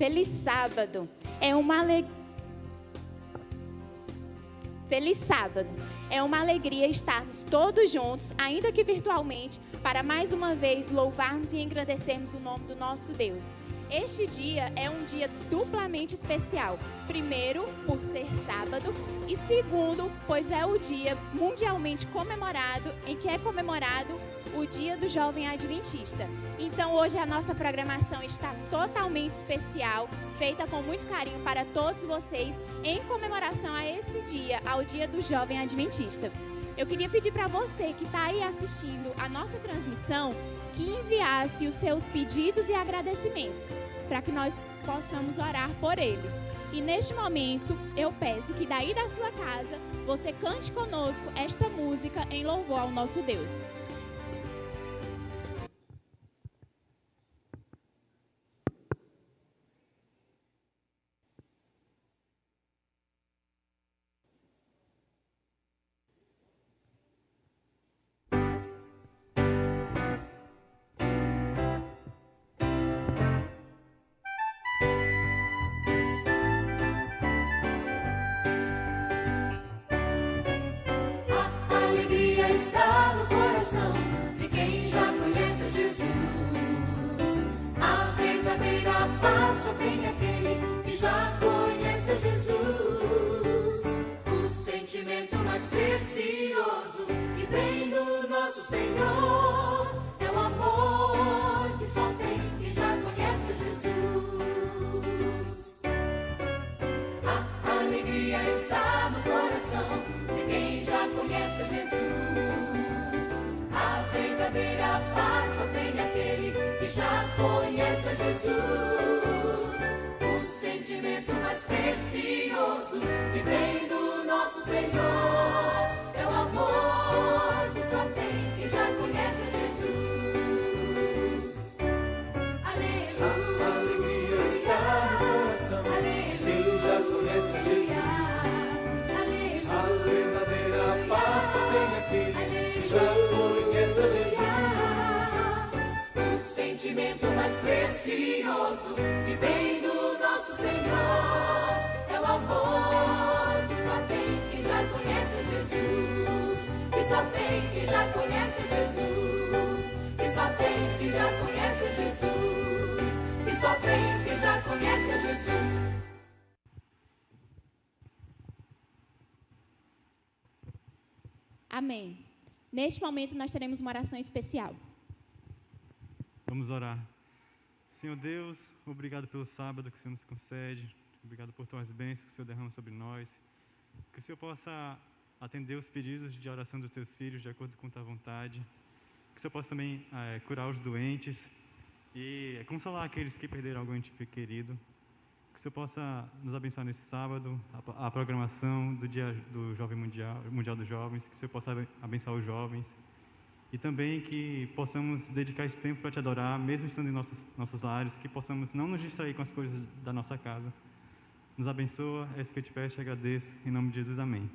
Feliz sábado. É uma alegria. Feliz sábado. É uma alegria estarmos todos juntos, ainda que virtualmente, para mais uma vez louvarmos e engrandecermos o nome do nosso Deus. Este dia é um dia duplamente especial. Primeiro, por ser sábado, e segundo, pois é o dia mundialmente comemorado, em que é comemorado o Dia do Jovem Adventista. Então, hoje a nossa programação está totalmente especial, feita com muito carinho para todos vocês, em comemoração a esse dia, ao Dia do Jovem Adventista. Eu queria pedir para você que está aí assistindo a nossa transmissão, que enviasse os seus pedidos e agradecimentos, para que nós possamos orar por eles. E neste momento, eu peço que daí da sua casa, você cante conosco esta música em louvor ao nosso Deus. Está no coração de quem já conhece Jesus. A verdadeira paz só tem aquele que já conhece Jesus. O sentimento mais precioso que vem do nosso Senhor é o amor que só tem quem já conhece Jesus. A alegria está no coração de quem já conhece Jesus. A verdadeira paz só tem aquele que já conhece Jesus. O sentimento mais precioso que vem do nosso Senhor é o amor que só tem quem já conhece Jesus. Aleluia. A alegria está no coração de quem já conhece Jesus. A verdadeira paz só tem aquele que já conhece Jesus. O sentimento mais precioso que vem do nosso Senhor é o amor que só tem quem já conhece Jesus. Que só tem quem já conhece Jesus. Que só tem quem já conhece Jesus. Que só tem quem já conhece Jesus. Amém. Neste momento, nós teremos uma oração especial. Vamos orar. Senhor Deus, obrigado pelo sábado que o Senhor nos concede. Obrigado por tuas bênçãos que o Senhor derrama sobre nós. Que o Senhor possa atender os pedidos de oração dos teus filhos de acordo com tua vontade. Que o Senhor possa também curar os doentes e consolar aqueles que perderam algum ente querido. Que o Senhor possa nos abençoar nesse sábado, a programação do Dia do Jovem Mundial dos Jovens, que o Senhor possa abençoar os jovens. E também que possamos dedicar esse tempo para te adorar, mesmo estando em nossos lares, que possamos não nos distrair com as coisas da nossa casa. Nos abençoa, é isso que eu te peço e agradeço. Em nome de Jesus, amém.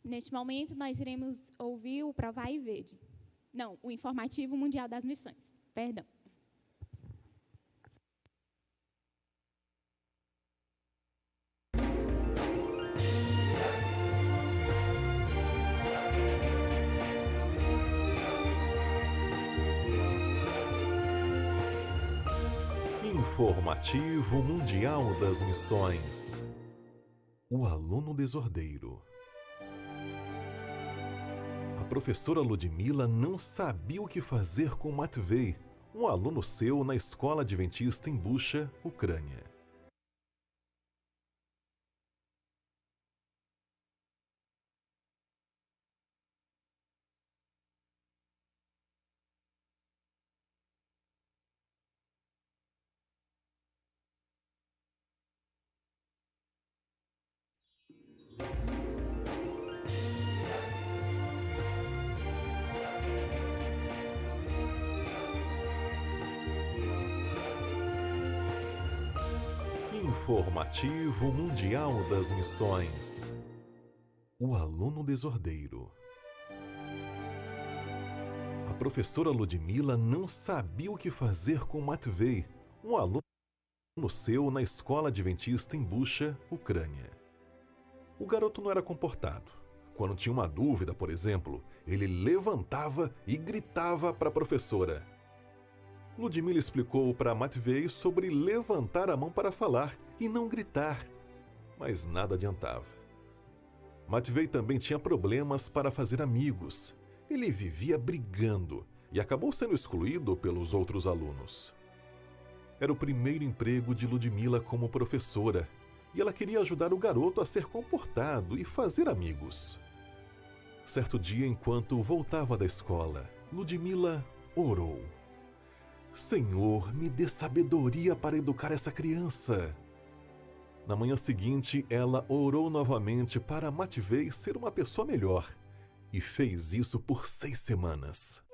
Neste momento, nós iremos ouvir o Provai e Vede. Não, o Informativo Mundial das Missões. Perdão. Informativo Mundial das Missões. O aluno desordeiro. A professora Ludmila não sabia o que fazer com Matvei, um aluno seu na escola adventista em Bucha, Ucrânia. Informativo Mundial das Missões. O aluno desordeiro. A professora Ludmila não sabia o que fazer com Matvei, um aluno seu na escola adventista em Busha, Ucrânia. O garoto não era comportado. Quando tinha uma dúvida, por exemplo, ele levantava e gritava para a professora. Ludmila explicou para Matvei sobre levantar a mão para falar e não gritar, mas nada adiantava. Matvei também tinha problemas para fazer amigos. Ele vivia brigando e acabou sendo excluído pelos outros alunos. Era o primeiro emprego de Ludmila como professora e ela queria ajudar o garoto a ser comportado e fazer amigos. Certo dia, enquanto voltava da escola, Ludmila orou. Senhor, me dê sabedoria para educar essa criança. Na manhã seguinte, ela orou novamente para Matvei ser uma pessoa melhor e fez isso por 6 semanas.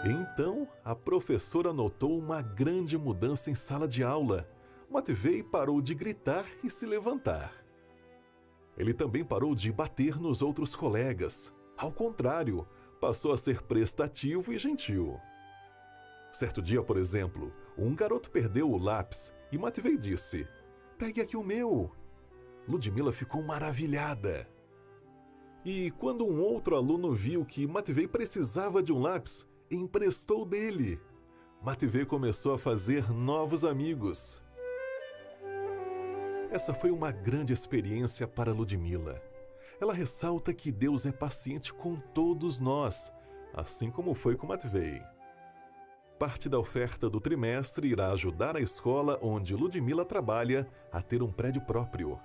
Então, a professora notou uma grande mudança em sala de aula. Matvei parou de gritar e se levantar. Ele também parou de bater nos outros colegas. Ao contrário, passou a ser prestativo e gentil. Certo dia, por exemplo, um garoto perdeu o lápis e Matvei disse: "Pegue aqui o meu." Ludmila ficou maravilhada. E quando um outro aluno viu que Matvei precisava de um lápis, emprestou dele. Matvei começou a fazer novos amigos. Essa foi uma grande experiência para Ludmila. Ela ressalta que Deus é paciente com todos nós, assim como foi com Matvei. Parte da oferta do trimestre irá ajudar a escola onde Ludmila trabalha a ter um prédio próprio.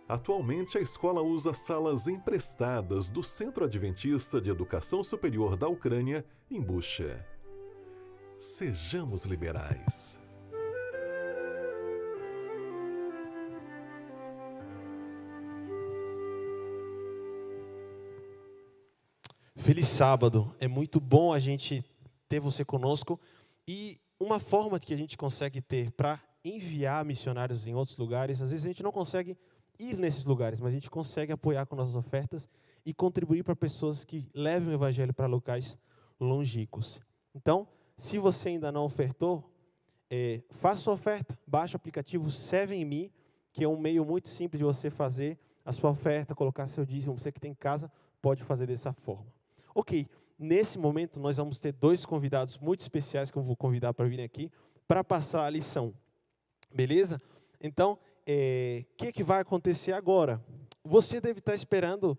Atualmente, a escola usa salas emprestadas do Centro Adventista de Educação Superior da Ucrânia, em Busha. Sejamos liberais. Feliz sábado, é muito bom a gente ter você conosco e uma forma que a gente consegue ter para enviar missionários em outros lugares, às vezes a gente não consegue ir nesses lugares, mas a gente consegue apoiar com nossas ofertas e contribuir para pessoas que levem o evangelho para locais longínquos. Então, se você ainda não ofertou, faça sua oferta, baixe o aplicativo Serve em Me, que é um meio muito simples de você fazer a sua oferta, colocar seu dízimo. Você que tem em casa pode fazer dessa forma. Ok, nesse momento nós vamos ter 2 convidados muito especiais que eu vou convidar para virem aqui para passar a lição. Beleza? Então, o que vai acontecer agora? Você deve estar esperando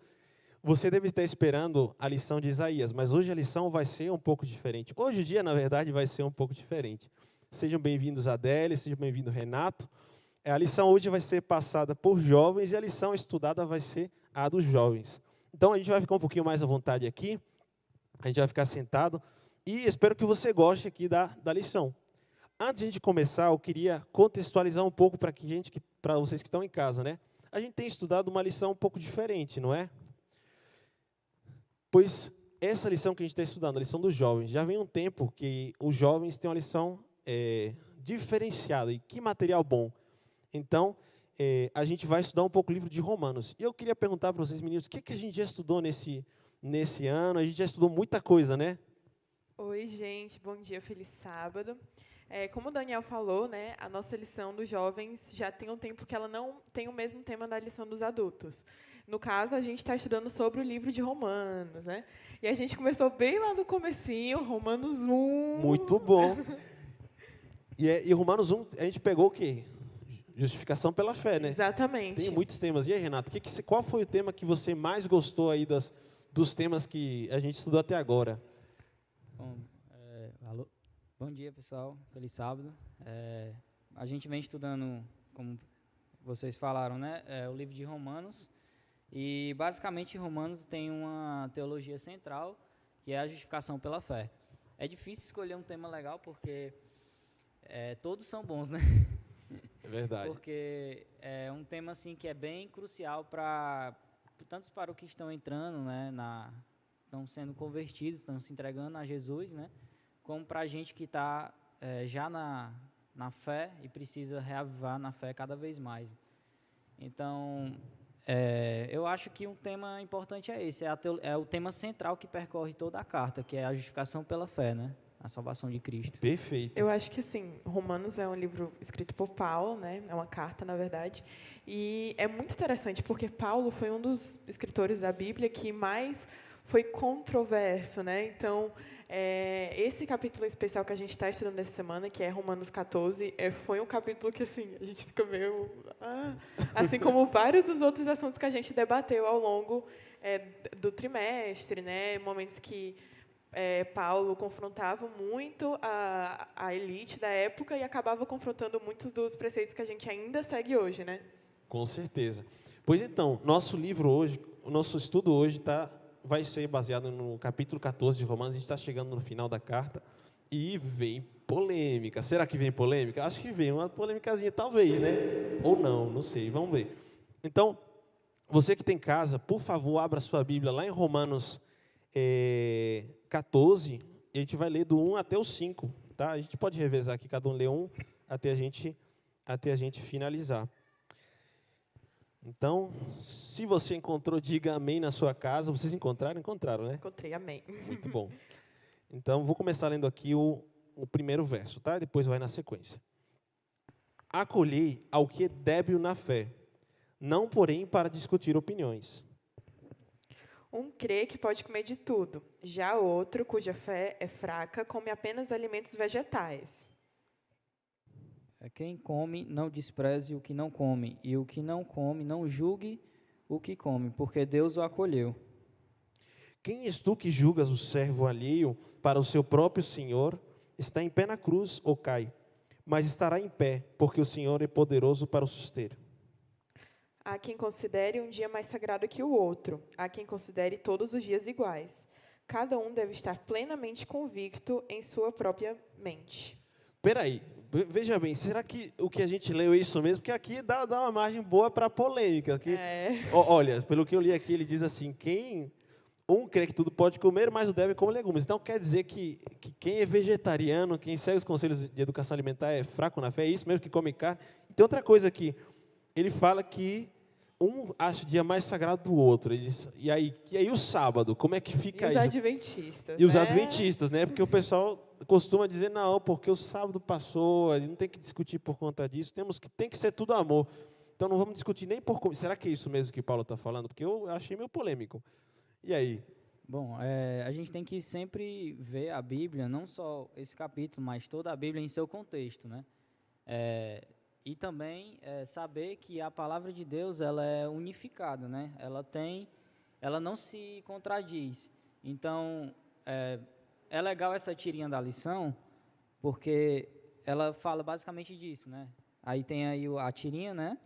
a lição de Isaías, mas hoje a lição vai ser um pouco diferente. Hoje o dia, na verdade, vai ser um pouco diferente. Sejam bem-vindos Adélia, sejam bem-vindos Renato. A lição hoje vai ser passada por jovens e a lição estudada vai ser a dos jovens. Então, a gente vai ficar um pouquinho mais à vontade aqui, a gente vai ficar sentado e espero que você goste aqui da lição. Antes de a gente começar, eu queria contextualizar um pouco para vocês que estão em casa, né? A gente tem estudado uma lição um pouco diferente, não é? Pois essa lição que a gente está estudando, a lição dos jovens, já vem um tempo que os jovens têm uma lição diferenciada, e que material bom. Então, a gente vai estudar um pouco o livro de Romanos. E eu queria perguntar para vocês, meninos, o que a gente já estudou nesse ano? A gente já estudou muita coisa, né? Oi, gente. Bom dia, feliz sábado. Como o Daniel falou, né, a nossa lição dos jovens já tem um tempo que ela não tem o mesmo tema da lição dos adultos. No caso, a gente está estudando sobre o livro de Romanos, né? E a gente começou bem lá no comecinho, Romanos 1. Muito bom. E Romanos 1, a gente pegou o quê? Justificação pela fé, né? Exatamente. Tem muitos temas. E aí, Renato, qual foi o tema que você mais gostou aí dos temas que a gente estudou até agora? Bom, alô. Bom dia, pessoal. Feliz sábado. A gente vem estudando, como vocês falaram, né, o livro de Romanos. E, basicamente, Romanos tem uma teologia central, que é a justificação pela fé. É difícil escolher um tema legal, porque todos são bons, né? É verdade. Porque é um tema assim, que é bem crucial tanto para os que estão entrando, né, estão sendo convertidos, estão se entregando a Jesus, né, como para a gente que está já na fé e precisa reavivar na fé cada vez mais. Então, eu acho que um tema importante é esse, é o tema central que percorre toda a carta, que é a justificação pela fé, né? a salvação de Cristo. Perfeito. Eu acho que, assim, Romanos é um livro escrito por Paulo, né? É uma carta, na verdade. E é muito interessante, porque Paulo foi um dos escritores da Bíblia que mais foi controverso, né? Então, esse capítulo especial que a gente está estudando essa semana, que é Romanos 14, foi um capítulo que, assim, a gente fica meio... assim como vários dos outros assuntos que a gente debateu ao longo do trimestre, né? Momentos que Paulo confrontava muito a elite da época e acabava confrontando muitos dos preceitos que a gente ainda segue hoje, né? Com certeza. Pois então, nosso livro hoje, o nosso estudo hoje vai ser baseado no capítulo 14 de Romanos. A gente está chegando no final da carta e vem polêmica. Será que vem polêmica? Acho que vem uma polêmicazinha, talvez, né? Ou não sei, vamos ver. Então, você que tem casa, por favor, abra sua Bíblia lá em Romanos 14, e a gente vai ler do 1 até o 5, tá? A gente pode revezar aqui, cada um lê um, até a gente finalizar. Então, se você encontrou, diga amém na sua casa. Vocês encontraram? Encontraram, né? Encontrei, amém. Muito bom. Então, vou começar lendo aqui o primeiro verso, tá? Depois vai na sequência. Acolhei ao que é débil na fé, não, porém, para discutir opiniões. Um crê que pode comer de tudo, já outro, cuja fé é fraca, come apenas alimentos vegetais. Quem come, não despreze o que não come, e o que não come, não julgue o que come, porque Deus o acolheu. Quem és tu que julgas o servo alheio para o seu próprio Senhor? Está em pé na cruz ou cai, mas estará em pé, porque o Senhor é poderoso para o suster. Há quem considere um dia mais sagrado que o outro, há quem considere todos os dias iguais. Cada um deve estar plenamente convicto em sua própria mente. Peraí, veja bem, será que o que a gente leu é isso mesmo? Porque aqui dá uma margem boa para polêmica. Aqui, olha, pelo que eu li aqui, ele diz assim, um crê que tudo pode comer, mas o deve come legumes. Então quer dizer que quem é vegetariano, quem segue os conselhos de educação alimentar é fraco na fé, é isso mesmo que come carne? E tem outra coisa aqui, ele fala que um acha o dia mais sagrado do outro. Ele diz, e aí o sábado, como é que fica isso? E os adventistas. E os adventistas, né? Porque o pessoal costuma dizer, não, porque o sábado passou, a gente não tem que discutir por conta disso, tem que ser tudo amor. Então não vamos discutir nem por... Será que é isso mesmo que Paulo está falando? Porque eu achei meio polêmico. E aí? Bom, a gente tem que sempre ver a Bíblia, não só esse capítulo, mas toda a Bíblia em seu contexto, né? E também saber que a palavra de Deus ela é unificada, né? Ela não se contradiz. Então, é legal essa tirinha da lição, porque ela fala basicamente disso, né? Aí tem aí a tirinha, né?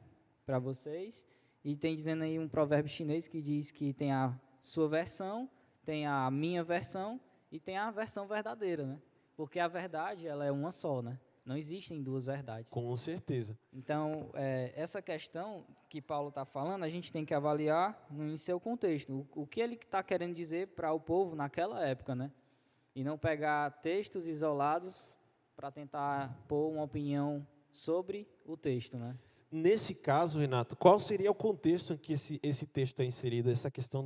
Para vocês. E tem dizendo aí um provérbio chinês que diz que tem a sua versão, tem a minha versão e tem a versão verdadeira, né? Porque a verdade ela é uma só, né? Não existem duas verdades. Com certeza. Então, essa questão que Paulo está falando, a gente tem que avaliar em seu contexto. O que ele está querendo dizer para o povo naquela época, né? E não pegar textos isolados para tentar pôr uma opinião sobre o texto, né? Nesse caso, Renato, qual seria o contexto em que esse texto está inserido? Essa questão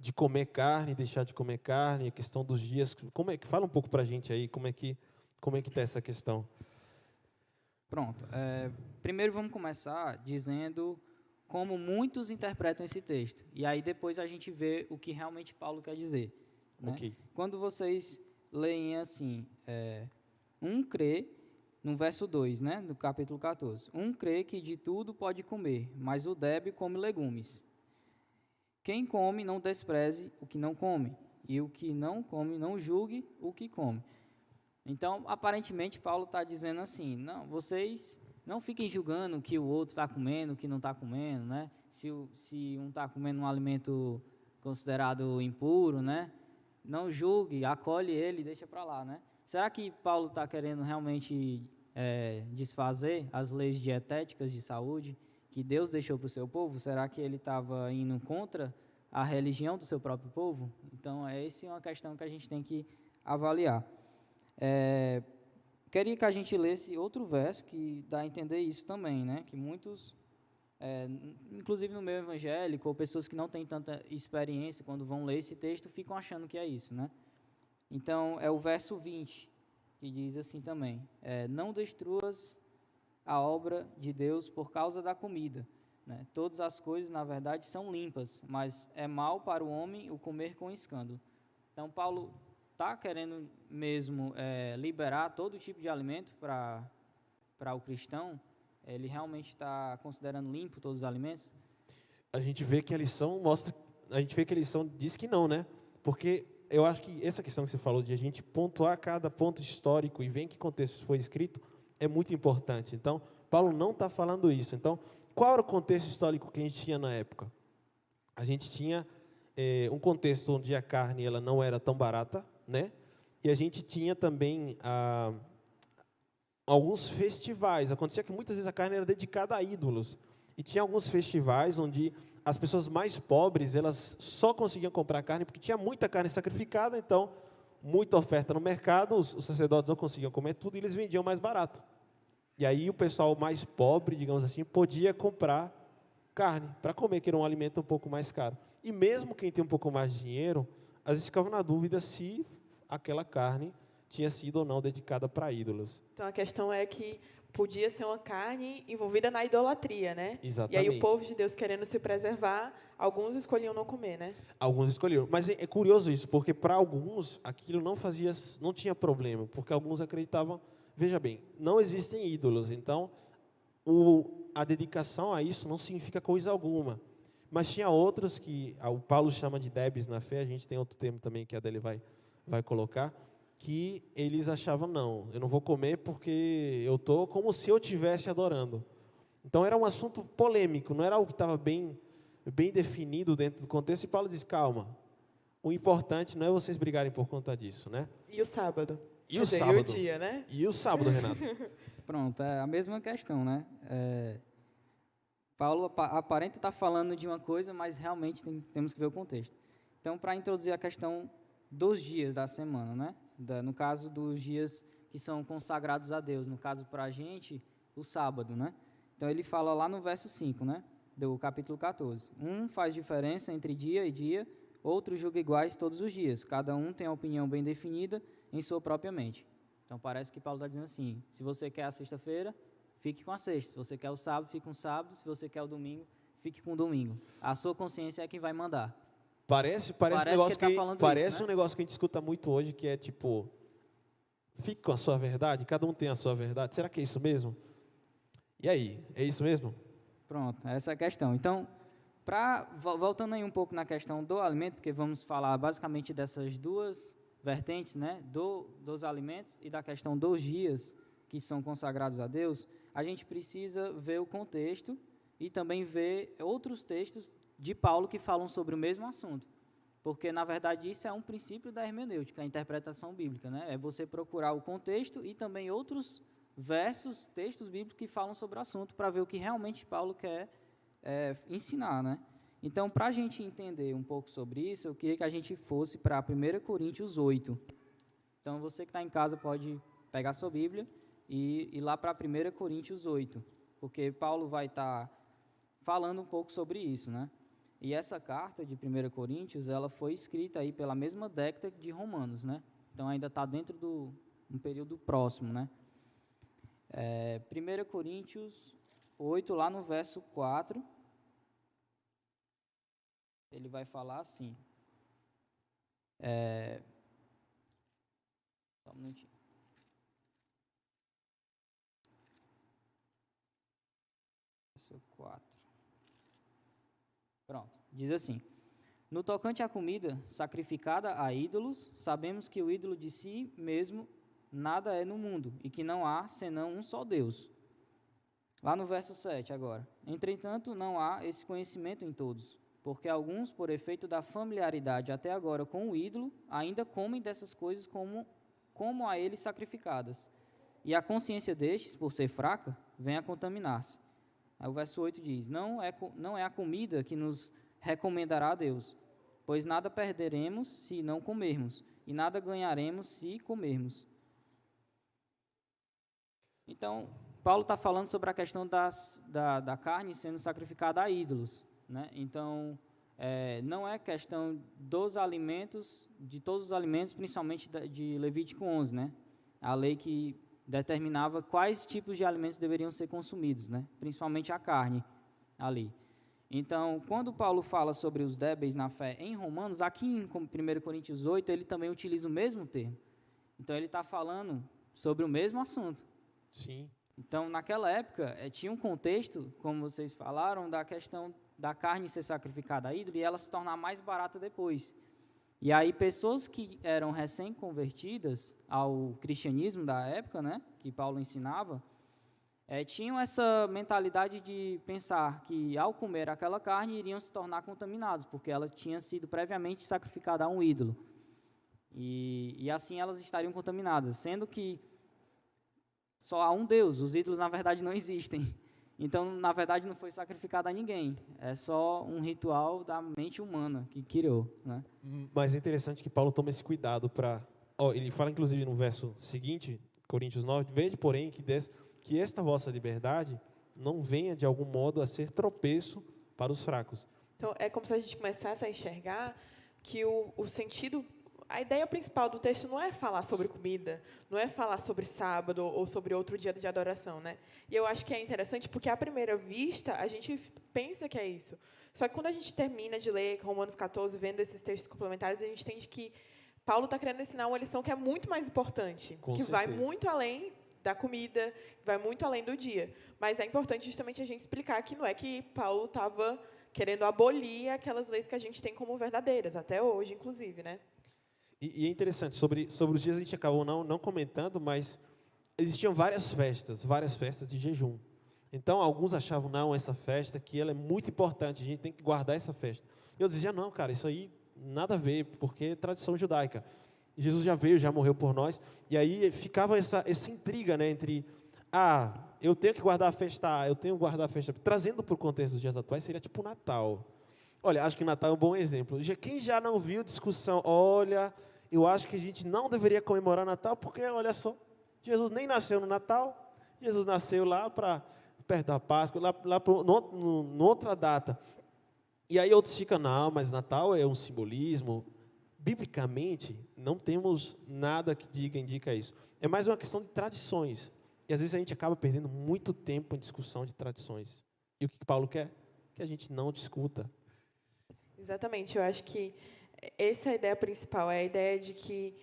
de comer carne, deixar de comer carne, a questão dos dias. Fala um pouco para a gente aí, como é que está essa questão? Pronto. Primeiro vamos começar dizendo como muitos interpretam esse texto. E aí depois a gente vê o que realmente Paulo quer dizer. Né? Okay. Quando vocês leem assim, um crê, no verso 2, né, do capítulo 14, um crê que de tudo pode comer, mas o débil come legumes. Quem come não despreze o que não come, e o que não come não julgue o que come. Então, aparentemente, Paulo está dizendo assim, não, vocês não fiquem julgando o que o outro está comendo, o que não está comendo, né? Se um está comendo um alimento considerado impuro, né? Não julgue, acolhe ele e deixa para lá, né? Será que Paulo está querendo realmente desfazer as leis dietéticas de saúde que Deus deixou para o seu povo? Será que ele estava indo contra a religião do seu próprio povo? Então, essa é uma questão que a gente tem que avaliar. Queria que a gente lesse outro verso que dá a entender isso também, né? Que muitos, inclusive no meio evangélico, ou pessoas que não têm tanta experiência, quando vão ler esse texto, ficam achando que é isso, né? Então, é o verso 20 que diz assim também, não destruas a obra de Deus por causa da comida, né? Todas as coisas, na verdade, são limpas, mas é mal para o homem o comer com escândalo. Então, Paulo está querendo mesmo liberar todo tipo de alimento para o cristão. Ele realmente está considerando limpo todos os alimentos? A gente vê que a lição diz que não, né? Porque eu acho que essa questão que você falou de a gente pontuar cada ponto histórico e ver em que contexto foi escrito é muito importante. Então, Paulo não está falando isso. Então, qual era o contexto histórico que a gente tinha na época? A gente tinha um contexto onde a carne ela não era tão barata, né? E a gente tinha também alguns festivais. Acontecia que muitas vezes a carne era dedicada a ídolos. E tinha alguns festivais onde as pessoas mais pobres, elas só conseguiam comprar carne porque tinha muita carne sacrificada, então, muita oferta no mercado, os sacerdotes não conseguiam comer tudo e eles vendiam mais barato. E aí o pessoal mais pobre, digamos assim, podia comprar carne para comer, que era um alimento um pouco mais caro. E mesmo quem tem um pouco mais de dinheiro, às vezes ficava na dúvida se aquela carne tinha sido ou não dedicada para ídolos. Então, a questão é que podia ser uma carne envolvida na idolatria, né? Exatamente. E aí o povo de Deus querendo se preservar, alguns escolhiam não comer, né? Alguns escolheram. Mas é curioso isso, porque para alguns aquilo não tinha problema, porque alguns acreditavam, veja bem, não existem ídolos, então a dedicação a isso não significa coisa alguma. Mas tinha outros que o Paulo chama de débeis na fé, a gente tem outro termo também que a Adele vai colocar, que eles achavam, não, eu não vou comer porque eu estou como se eu estivesse adorando. Então era um assunto polêmico, não era algo que estava bem definido dentro do contexto, e Paulo diz, calma, o importante não é vocês brigarem por conta disso, né? E o sábado? E o sábado? E o dia, né? E o sábado, Renato? Pronto, é a mesma questão, né? Paulo aparenta estar falando de uma coisa, mas realmente temos que ver o contexto. Então, para introduzir a questão dos dias da semana, né? No caso dos dias que são consagrados a Deus, no caso para a gente, o sábado, né? Então, ele fala lá no verso 5, né? Do capítulo 14. Um faz diferença entre dia e dia, outro julga iguais todos os dias. Cada um tem a opinião bem definida em sua própria mente. Então, parece que Paulo está dizendo assim, se você quer a sexta-feira, fique com a sexta. Se você quer o sábado, fique com o sábado. Se você quer o domingo, fique com o domingo. A sua consciência é quem vai mandar. Parece um negócio que a gente escuta muito hoje, que é tipo, fique com a sua verdade, cada um tem a sua verdade. Será que é isso mesmo? E aí, é isso mesmo? Pronto, essa é a questão. Então, voltando aí um pouco na questão do alimento, porque vamos falar basicamente dessas duas vertentes, né, dos alimentos e da questão dos dias que são consagrados a Deus, a gente precisa ver o contexto e também ver outros textos de Paulo que falam sobre o mesmo assunto. Porque, na verdade, isso é um princípio da hermenêutica, a interpretação bíblica, né? É você procurar o contexto e também outros versos, textos bíblicos que falam sobre o assunto para ver o que realmente Paulo quer ensinar, né? Então, para a gente entender um pouco sobre isso, eu queria que a gente fosse para 1 Coríntios 8. Então, você que está em casa pode pegar sua Bíblia e ir lá para 1 Coríntios 8, porque Paulo vai estar falando um pouco sobre isso, né? E essa carta de 1 Coríntios, ela foi escrita aí pela mesma década de Romanos, né? Então, ainda está dentro um período próximo, né? 1 Coríntios 8, lá no verso 4, ele vai falar assim. Só um minutinho. Verso 4. Pronto, diz assim: no tocante à comida sacrificada a ídolos, sabemos que o ídolo de si mesmo nada é no mundo, e que não há senão um só Deus. Lá no verso 7 agora. Entretanto, não há esse conhecimento em todos, porque alguns, por efeito da familiaridade até agora com o ídolo, ainda comem dessas coisas como a ele sacrificadas. E a consciência destes, por ser fraca, vem a contaminar-se. Aí o verso 8 diz: não é a comida que nos recomendará a Deus, pois nada perderemos se não comermos, e nada ganharemos se comermos. Então, Paulo está falando sobre a questão da carne sendo sacrificada a ídolos, né? Então, não é questão dos alimentos, de todos os alimentos, principalmente de Levítico 11, né? a lei que determinava quais tipos de alimentos deveriam ser consumidos, né? Principalmente a carne ali. Então, quando Paulo fala sobre os débeis na fé em Romanos, aqui em 1 Coríntios 8, ele também utiliza o mesmo termo. Então, ele está falando sobre o mesmo assunto. Sim. Então, naquela época, tinha um contexto, como vocês falaram, da questão da carne ser sacrificada a ídolo e ela se tornar mais barata depois. E aí, pessoas que eram recém-convertidas ao cristianismo da época, né, que Paulo ensinava, tinham essa mentalidade de pensar que, ao comer aquela carne, iriam se tornar contaminados, porque ela tinha sido previamente sacrificada a um ídolo. E assim elas estariam contaminadas, sendo que só há um Deus, os ídolos, na verdade, não existem. Então, na verdade, não foi sacrificado a ninguém. É só um ritual da mente humana que criou, né? Mas é interessante que Paulo toma esse cuidado para... ele fala, inclusive, no verso seguinte, Coríntios 9, vede, porém, que esta vossa liberdade não venha, de algum modo, a ser tropeço para os fracos. Então, é como se a gente começasse a enxergar que o sentido... A ideia principal do texto não é falar sobre comida, não é falar sobre sábado ou sobre outro dia de adoração, né? E eu acho que é interessante porque, à primeira vista, a gente pensa que é isso. Só que quando a gente termina de ler Romanos 14, vendo esses textos complementares, a gente entende que Paulo está querendo ensinar uma lição que é muito mais importante, que vai muito além da comida, vai muito além do dia. Mas é importante justamente a gente explicar que não é que Paulo estava querendo abolir aquelas leis que a gente tem como verdadeiras, até hoje, inclusive, né? E é interessante, sobre os dias a gente acabou não comentando, mas existiam várias festas de jejum. Então, alguns achavam, não, essa festa aqui ela é muito importante, a gente tem que guardar essa festa. E eu dizia, não, cara, isso aí nada a ver, porque é tradição judaica. Jesus já veio, já morreu por nós, e aí ficava essa intriga, né, entre, eu tenho que guardar a festa, eu tenho que guardar a festa. Trazendo para o contexto dos dias atuais, seria tipo o Natal. Olha, acho que o Natal é um bom exemplo. Quem já não viu discussão, olha, eu acho que a gente não deveria comemorar Natal, porque, olha só, Jesus nem nasceu no Natal, Jesus nasceu lá perto da Páscoa, numa outra data. E aí outros ficam, não, mas Natal é um simbolismo. Biblicamente, não temos nada que indica isso. É mais uma questão de tradições. E às vezes a gente acaba perdendo muito tempo em discussão de tradições. E o que Paulo quer? Que a gente não discuta. Exatamente, eu acho que essa é a ideia principal, é a ideia de que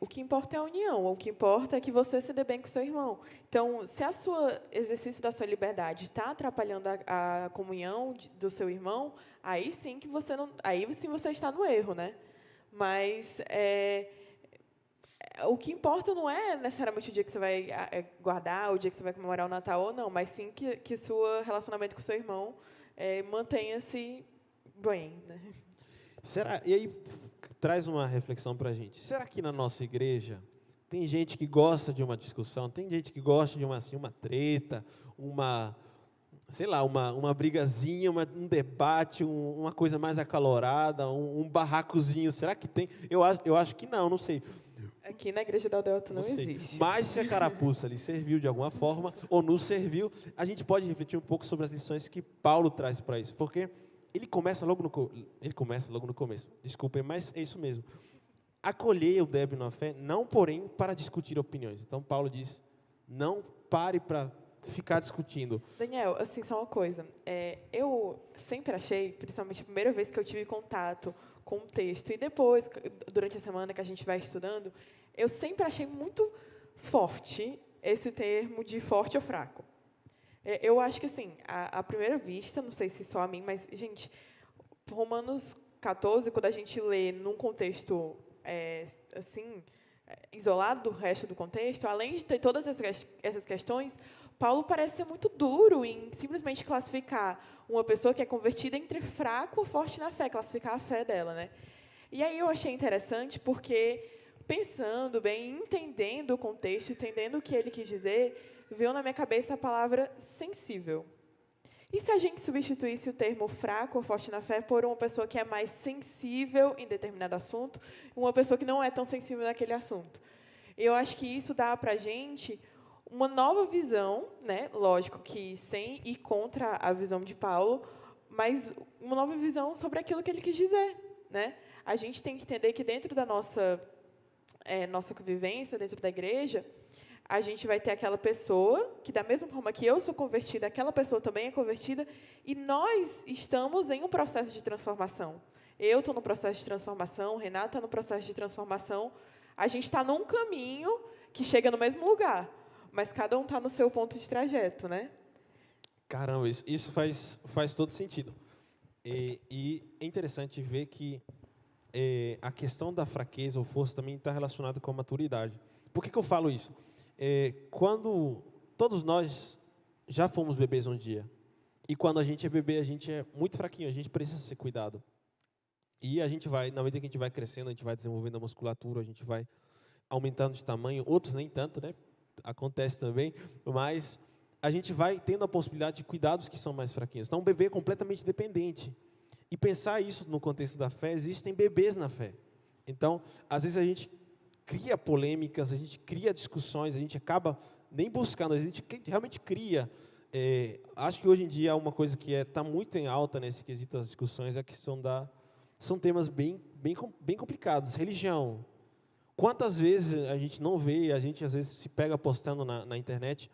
o que importa é a união, o que importa é que você se dê bem com o seu irmão. Então, se o exercício da sua liberdade está atrapalhando a comunhão do seu irmão, aí sim você está no erro, né? Mas o que importa não é necessariamente o dia que você vai guardar, o dia que você vai comemorar o Natal ou não, mas sim que seu relacionamento com o seu irmão mantenha-se bem, né? E aí, traz uma reflexão para a gente. Será que na nossa igreja tem gente que gosta de uma discussão, tem gente que gosta de uma treta, uma brigazinha, um debate, uma coisa mais acalorada, um barracozinho? Será que tem? Eu acho que não sei. Aqui na igreja da Aldeota não existe. Mas se a carapuça lhe serviu de alguma forma, ou nos serviu, a gente pode refletir um pouco sobre as lições que Paulo traz para isso, porque ele começa logo no começo. Desculpem, mas é isso mesmo. Acolhei o débil na fé, não, porém, para discutir opiniões. Então, Paulo diz, não pare para ficar discutindo. Daniel, assim, só uma coisa. Eu sempre achei, principalmente a primeira vez que eu tive contato com o texto, e depois, durante a semana que a gente vai estudando, eu sempre achei muito forte esse termo de forte ou fraco. Eu acho que, assim, à primeira vista, não sei se só a mim, mas, gente, Romanos 14, quando a gente lê num contexto, isolado do resto do contexto, além de ter todas essas questões, Paulo parece ser muito duro em simplesmente classificar uma pessoa que é convertida entre fraco ou forte na fé, classificar a fé dela, né? E aí eu achei interessante porque, pensando bem, entendendo o contexto, entendendo o que ele quis dizer, veio na minha cabeça a palavra sensível. E se a gente substituísse o termo fraco ou forte na fé por uma pessoa que é mais sensível em determinado assunto, uma pessoa que não é tão sensível naquele assunto? Eu acho que isso dá para a gente uma nova visão, né? Lógico que sem ir contra a visão de Paulo, mas uma nova visão sobre aquilo que ele quis dizer, né? A gente tem que entender que dentro da nossa nossa convivência dentro da igreja, a gente vai ter aquela pessoa que, da mesma forma que eu sou convertida, aquela pessoa também é convertida, e nós estamos em um processo de transformação. Eu estou no processo de transformação, o Renato está no processo de transformação. A gente está num caminho que chega no mesmo lugar, mas cada um está no seu ponto de trajeto, né? Caramba, isso faz todo sentido. E é interessante ver que a questão da fraqueza ou força também está relacionada com a maturidade. Por que eu falo isso? Quando todos nós já fomos bebês um dia, e quando a gente é bebê, a gente é muito fraquinho, a gente precisa ser cuidado. E a gente vai, na medida que a gente vai crescendo, a gente vai desenvolvendo a musculatura, a gente vai aumentando de tamanho, outros nem tanto, né? Acontece também, mas a gente vai tendo a possibilidade de cuidados que são mais fraquinhos. Então, um bebê é completamente dependente. E pensar isso no contexto da fé, existem bebês na fé. Então, às vezes a gente cria polêmicas, a gente cria discussões, a gente acaba nem buscando, a gente realmente cria. Acho que hoje em dia uma coisa que está muito em alta nesse quesito das discussões é a questão são temas bem complicados. Religião. Quantas vezes a gente não vê, a gente às vezes se pega postando na internet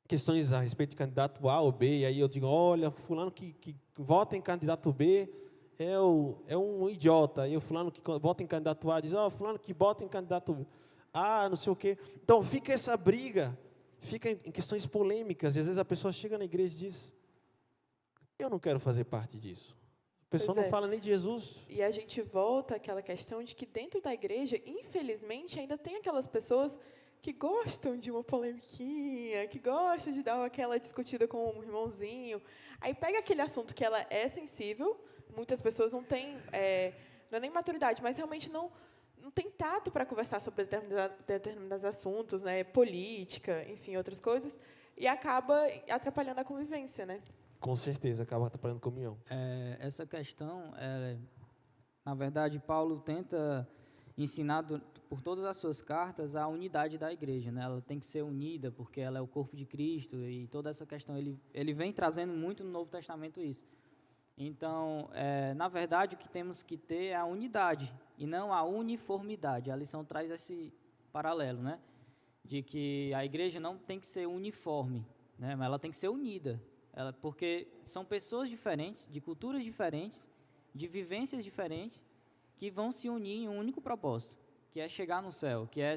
questões a respeito de candidato A ou B, e aí eu digo, olha, fulano que vota em candidato B é um idiota, e o fulano que vota em candidato A diz, fulano que vota em candidato A, não sei o quê. Então fica essa briga, fica em questões polêmicas, e às vezes a pessoa chega na igreja e diz, eu não quero fazer parte disso. A pessoa não fala nem de Jesus. E a gente volta àquela questão de que dentro da igreja, infelizmente, ainda tem aquelas pessoas que gostam de uma polemiquinha, que gostam de dar aquela discutida com um irmãozinho. Aí pega aquele assunto que ela é sensível, muitas pessoas não têm, não é nem maturidade, mas realmente não tem tato para conversar sobre determinados assuntos, né, política, enfim, outras coisas, e acaba atrapalhando a convivência, né? Com certeza, acaba atrapalhando a comunhão. Essa questão, na verdade, Paulo tenta ensinar por todas as suas cartas a unidade da igreja, né? Ela tem que ser unida porque ela é o corpo de Cristo, e toda essa questão ele vem trazendo muito no Novo Testamento isso. Então, na verdade, o que temos que ter é a unidade e não a uniformidade. A lição traz esse paralelo, né? De que a igreja não tem que ser uniforme, né? Mas ela tem que ser unida, porque são pessoas diferentes, de culturas diferentes, de vivências diferentes, que vão se unir em um único propósito, que é chegar no céu, que é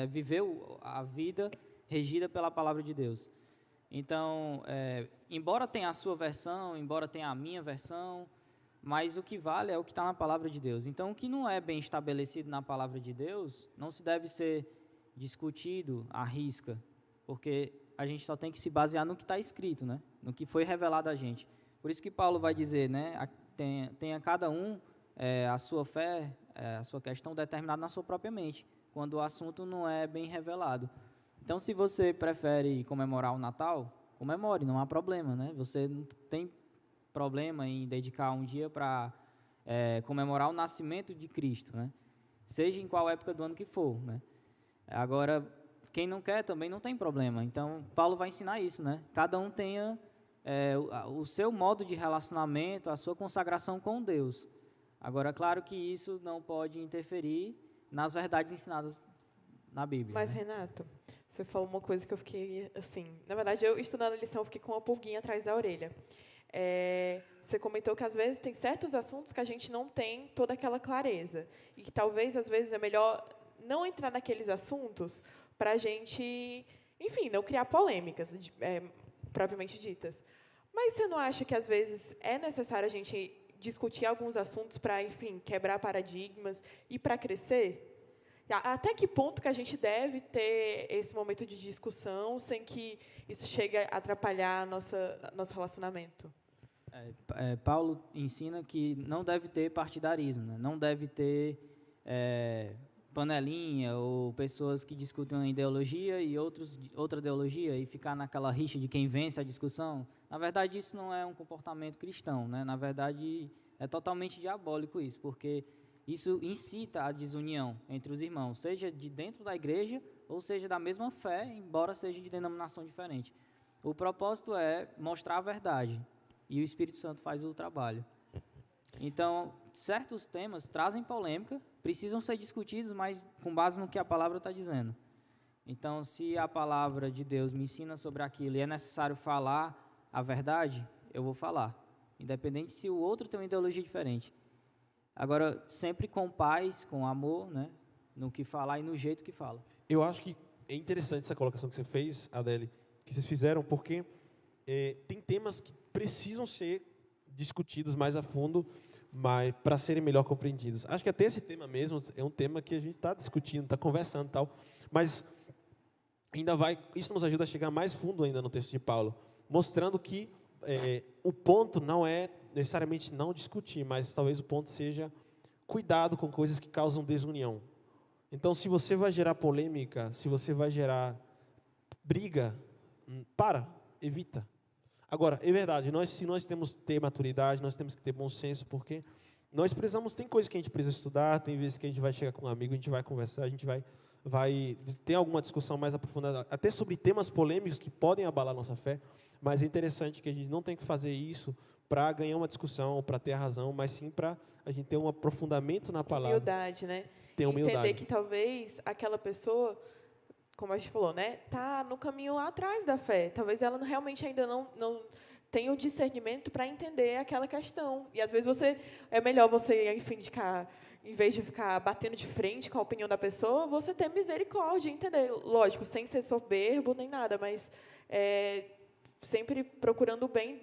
viver a vida regida pela palavra de Deus. Então, embora tenha a sua versão, embora tenha a minha versão, mas o que vale é o que está na palavra de Deus. Então, o que não é bem estabelecido na palavra de Deus, não se deve ser discutido à risca, porque a gente só tem que se basear no que está escrito, né? No que foi revelado a gente. Por isso que Paulo vai dizer, né? Tenha cada um a sua fé, a sua questão determinada na sua própria mente, quando o assunto não é bem revelado. Então, se você prefere comemorar o Natal, comemore, não há problema, né? Você não tem problema em dedicar um dia para comemorar o nascimento de Cristo, né? Seja em qual época do ano que for, né? Agora, quem não quer também não tem problema. Então, Paulo vai ensinar isso, né? Cada um tenha o seu modo de relacionamento, a sua consagração com Deus. Agora, claro que isso não pode interferir nas verdades ensinadas na Bíblia. Mas, né? Renato, você falou uma coisa que eu fiquei, assim... Na verdade, eu estudando a lição, eu fiquei com uma pulguinha atrás da orelha. Você comentou que, às vezes, tem certos assuntos que a gente não tem toda aquela clareza. E que, talvez, às vezes, é melhor não entrar naqueles assuntos para a gente, enfim, não criar polêmicas, propriamente ditas. Mas você não acha que, às vezes, é necessário a gente discutir alguns assuntos para, enfim, quebrar paradigmas e para crescer? Até que ponto que a gente deve ter esse momento de discussão sem que isso chegue a atrapalhar nosso relacionamento? Paulo ensina que não deve ter partidarismo, né? Não deve ter panelinha ou pessoas que discutem uma ideologia e outra ideologia e ficar naquela rixa de quem vence a discussão. Na verdade, isso não é um comportamento cristão, né? Na verdade, é totalmente diabólico isso, porque isso incita a desunião entre os irmãos, seja de dentro da igreja ou seja da mesma fé, embora seja de denominação diferente. O propósito é mostrar a verdade e o Espírito Santo faz o trabalho. Então, certos temas trazem polêmica, precisam ser discutidos, mas com base no que a palavra está dizendo. Então, se a palavra de Deus me ensina sobre aquilo e é necessário falar a verdade, eu vou falar, independente se o outro tem uma ideologia diferente. Agora, sempre com paz, com amor, né, no que falar e no jeito que fala. Eu acho que é interessante essa colocação que você fez, Adele, que vocês fizeram, porque tem temas que precisam ser discutidos mais a fundo, mas para serem melhor compreendidos. Acho que até esse tema mesmo é um tema que a gente está discutindo, está conversando e tal, mas isso nos ajuda a chegar mais fundo ainda no texto de Paulo, mostrando que o ponto não é necessariamente não discutir, mas talvez o ponto seja cuidado com coisas que causam desunião. Então, se você vai gerar polêmica, se você vai gerar briga, evita. Agora, é verdade, se nós temos que ter maturidade, nós temos que ter bom senso, porque nós tem coisas que a gente precisa estudar, tem vezes que a gente vai chegar com um amigo, a gente vai conversar, a gente vai ter alguma discussão mais aprofundada, até sobre temas polêmicos que podem abalar a nossa fé, mas é interessante que a gente não tem que fazer isso para ganhar uma discussão, para ter a razão, mas sim para a gente ter um aprofundamento na palavra. Humildade, né? Ter humildade. Entender que talvez aquela pessoa, como a gente falou, né, tá no caminho lá atrás da fé. Talvez ela realmente ainda não tenha o discernimento para entender aquela questão. E às vezes é melhor você, enfim, em vez de ficar batendo de frente com a opinião da pessoa, você ter misericórdia, entender. Lógico, sem ser soberbo nem nada, mas sempre procurando o bem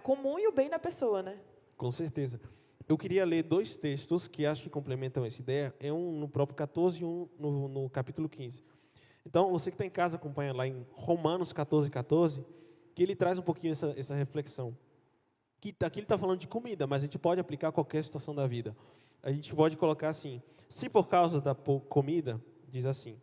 comum e o bem da pessoa, né? Com certeza. Eu queria ler 2 textos que acho que complementam essa ideia. É um no próprio 14 e um no capítulo 15. Então, você que está em casa, acompanha lá em Romanos 14, que ele traz um pouquinho essa reflexão. Aqui ele está falando de comida, mas a gente pode aplicar a qualquer situação da vida. A gente pode colocar assim, se por causa da comida, diz assim,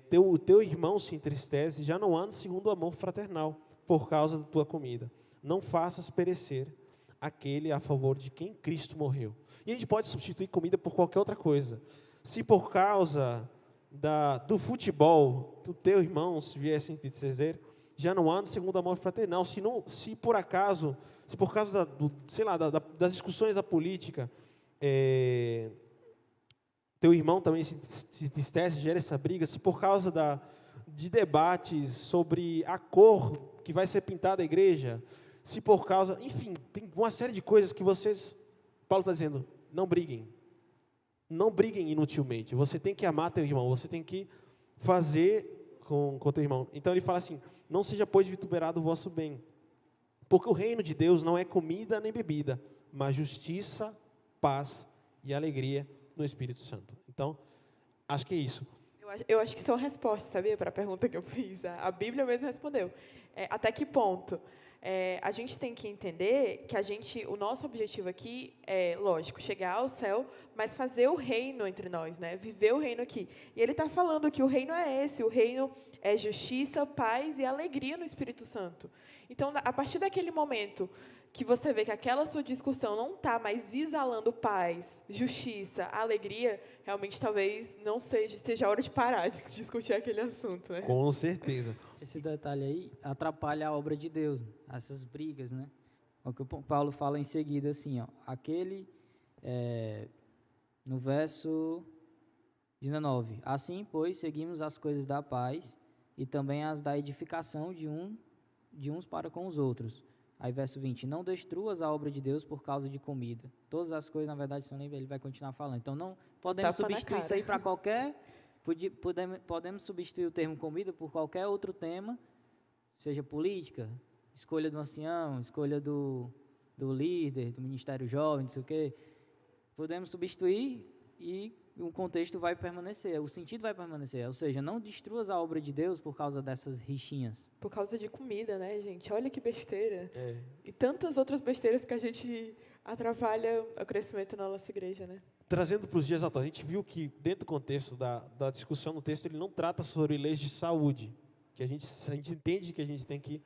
teu irmão se entristece, já não anda segundo o amor fraternal, por causa da tua comida. Não faças perecer aquele a favor de quem Cristo morreu. E a gente pode substituir comida por qualquer outra coisa. Se por causa do futebol, do teu irmão se viesse a entristecer, já não anda segundo o amor fraternal. Se por causa das discussões da política, teu irmão também se entristece, gera essa briga, se por causa de debates sobre a cor que vai ser pintada a igreja, se por causa, enfim, tem uma série de coisas que Paulo está dizendo, não briguem inutilmente, você tem que amar teu irmão, você tem que fazer com teu irmão. Então ele fala assim, não seja pois vituperado o vosso bem, porque o reino de Deus não é comida nem bebida, mas justiça, paz e alegria no Espírito Santo. Então, acho que é isso. Eu acho que isso é uma resposta, sabia, para a pergunta que eu fiz. A Bíblia mesmo respondeu. Até que ponto? A gente tem que entender que o nosso objetivo aqui é, lógico, chegar ao céu, mas fazer o reino entre nós, né? Viver o reino aqui. E ele está falando que o reino é esse, o reino é justiça, paz e alegria no Espírito Santo. Então, a partir daquele momento que você vê que aquela sua discussão não está mais exalando paz, justiça, alegria, realmente talvez não seja a hora de parar de discutir aquele assunto, né? Com certeza. Esse detalhe aí atrapalha a obra de Deus, essas brigas, né? O que o Paulo fala em seguida, assim, ó, no verso 19, assim, pois, seguimos as coisas da paz e também as da edificação de uns para com os outros. Aí, verso 20, não destruas a obra de Deus por causa de comida. Todas as coisas, na verdade, são livres, ele vai continuar falando. Então, não podemos substituir isso aí para qualquer... Podemos substituir o termo comida por qualquer outro tema, seja política, escolha do ancião, escolha do líder, do ministério jovem, não sei o quê. Podemos substituir e o contexto vai permanecer, o sentido vai permanecer. Ou seja, não destruas a obra de Deus por causa dessas rixinhas. Por causa de comida, né, gente? Olha que besteira. E tantas outras besteiras que a gente atrapalha o crescimento na nossa igreja, né? Trazendo para os dias atuais, a gente viu que, dentro do contexto da discussão no texto, ele não trata sobre leis de saúde, que a gente entende que a gente tem que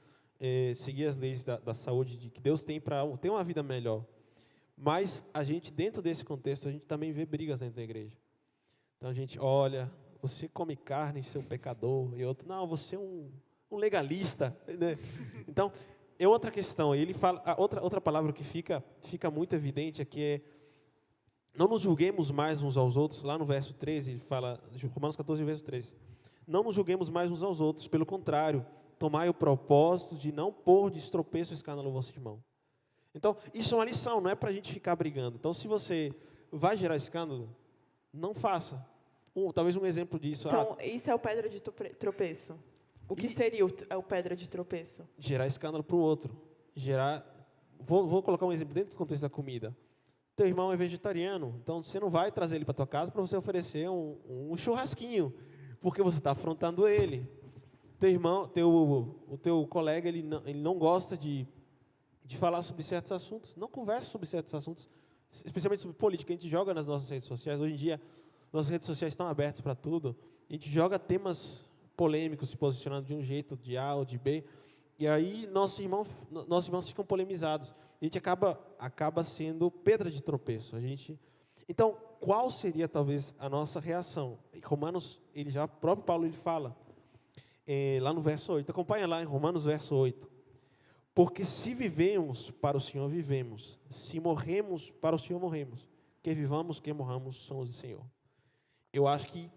seguir as leis da saúde que Deus tem para ter uma vida melhor. Mas a gente, dentro desse contexto, a gente também vê brigas dentro da igreja. Então a gente olha, você come carne, você é um pecador, e outro, não, você é um legalista. Né? Então, é outra questão. Ele fala, outra palavra que fica muito evidente aqui Não nos julguemos mais uns aos outros. Lá no verso 13, ele fala, Romanos 14, verso 13. Não nos julguemos mais uns aos outros, pelo contrário, tomai o propósito de não pôr de tropeço ou escândalo ao vosso irmão. Então, isso é uma lição, não é para a gente ficar brigando. Então, se você vai gerar escândalo, não faça. Talvez um exemplo disso. Então, isso é o pedra de tropeço. O que seria o pedra de tropeço? Gerar escândalo para o outro. Vou colocar um exemplo dentro do contexto da comida. Teu irmão é vegetariano, então você não vai trazer ele para tua casa para você oferecer um churrasquinho, porque você está afrontando ele. Teu irmão, o teu colega, ele não gosta de falar sobre certos assuntos. Não converse sobre certos assuntos, especialmente sobre política. A gente joga nas nossas redes sociais. Hoje em dia, nossas redes sociais estão abertas para tudo. A gente joga temas polêmicos, se posicionando de um jeito, de A ou de B. E aí nossos irmãos ficam polemizados. A gente acaba sendo pedra de tropeço. Então, qual seria talvez a nossa reação? Em Romanos, o próprio Paulo ele fala, lá no verso 8. Acompanha lá em Romanos, verso 8. Porque se vivemos, para o Senhor vivemos. Se morremos, para o Senhor morremos. Que vivamos, que morramos, somos do Senhor. Eu acho que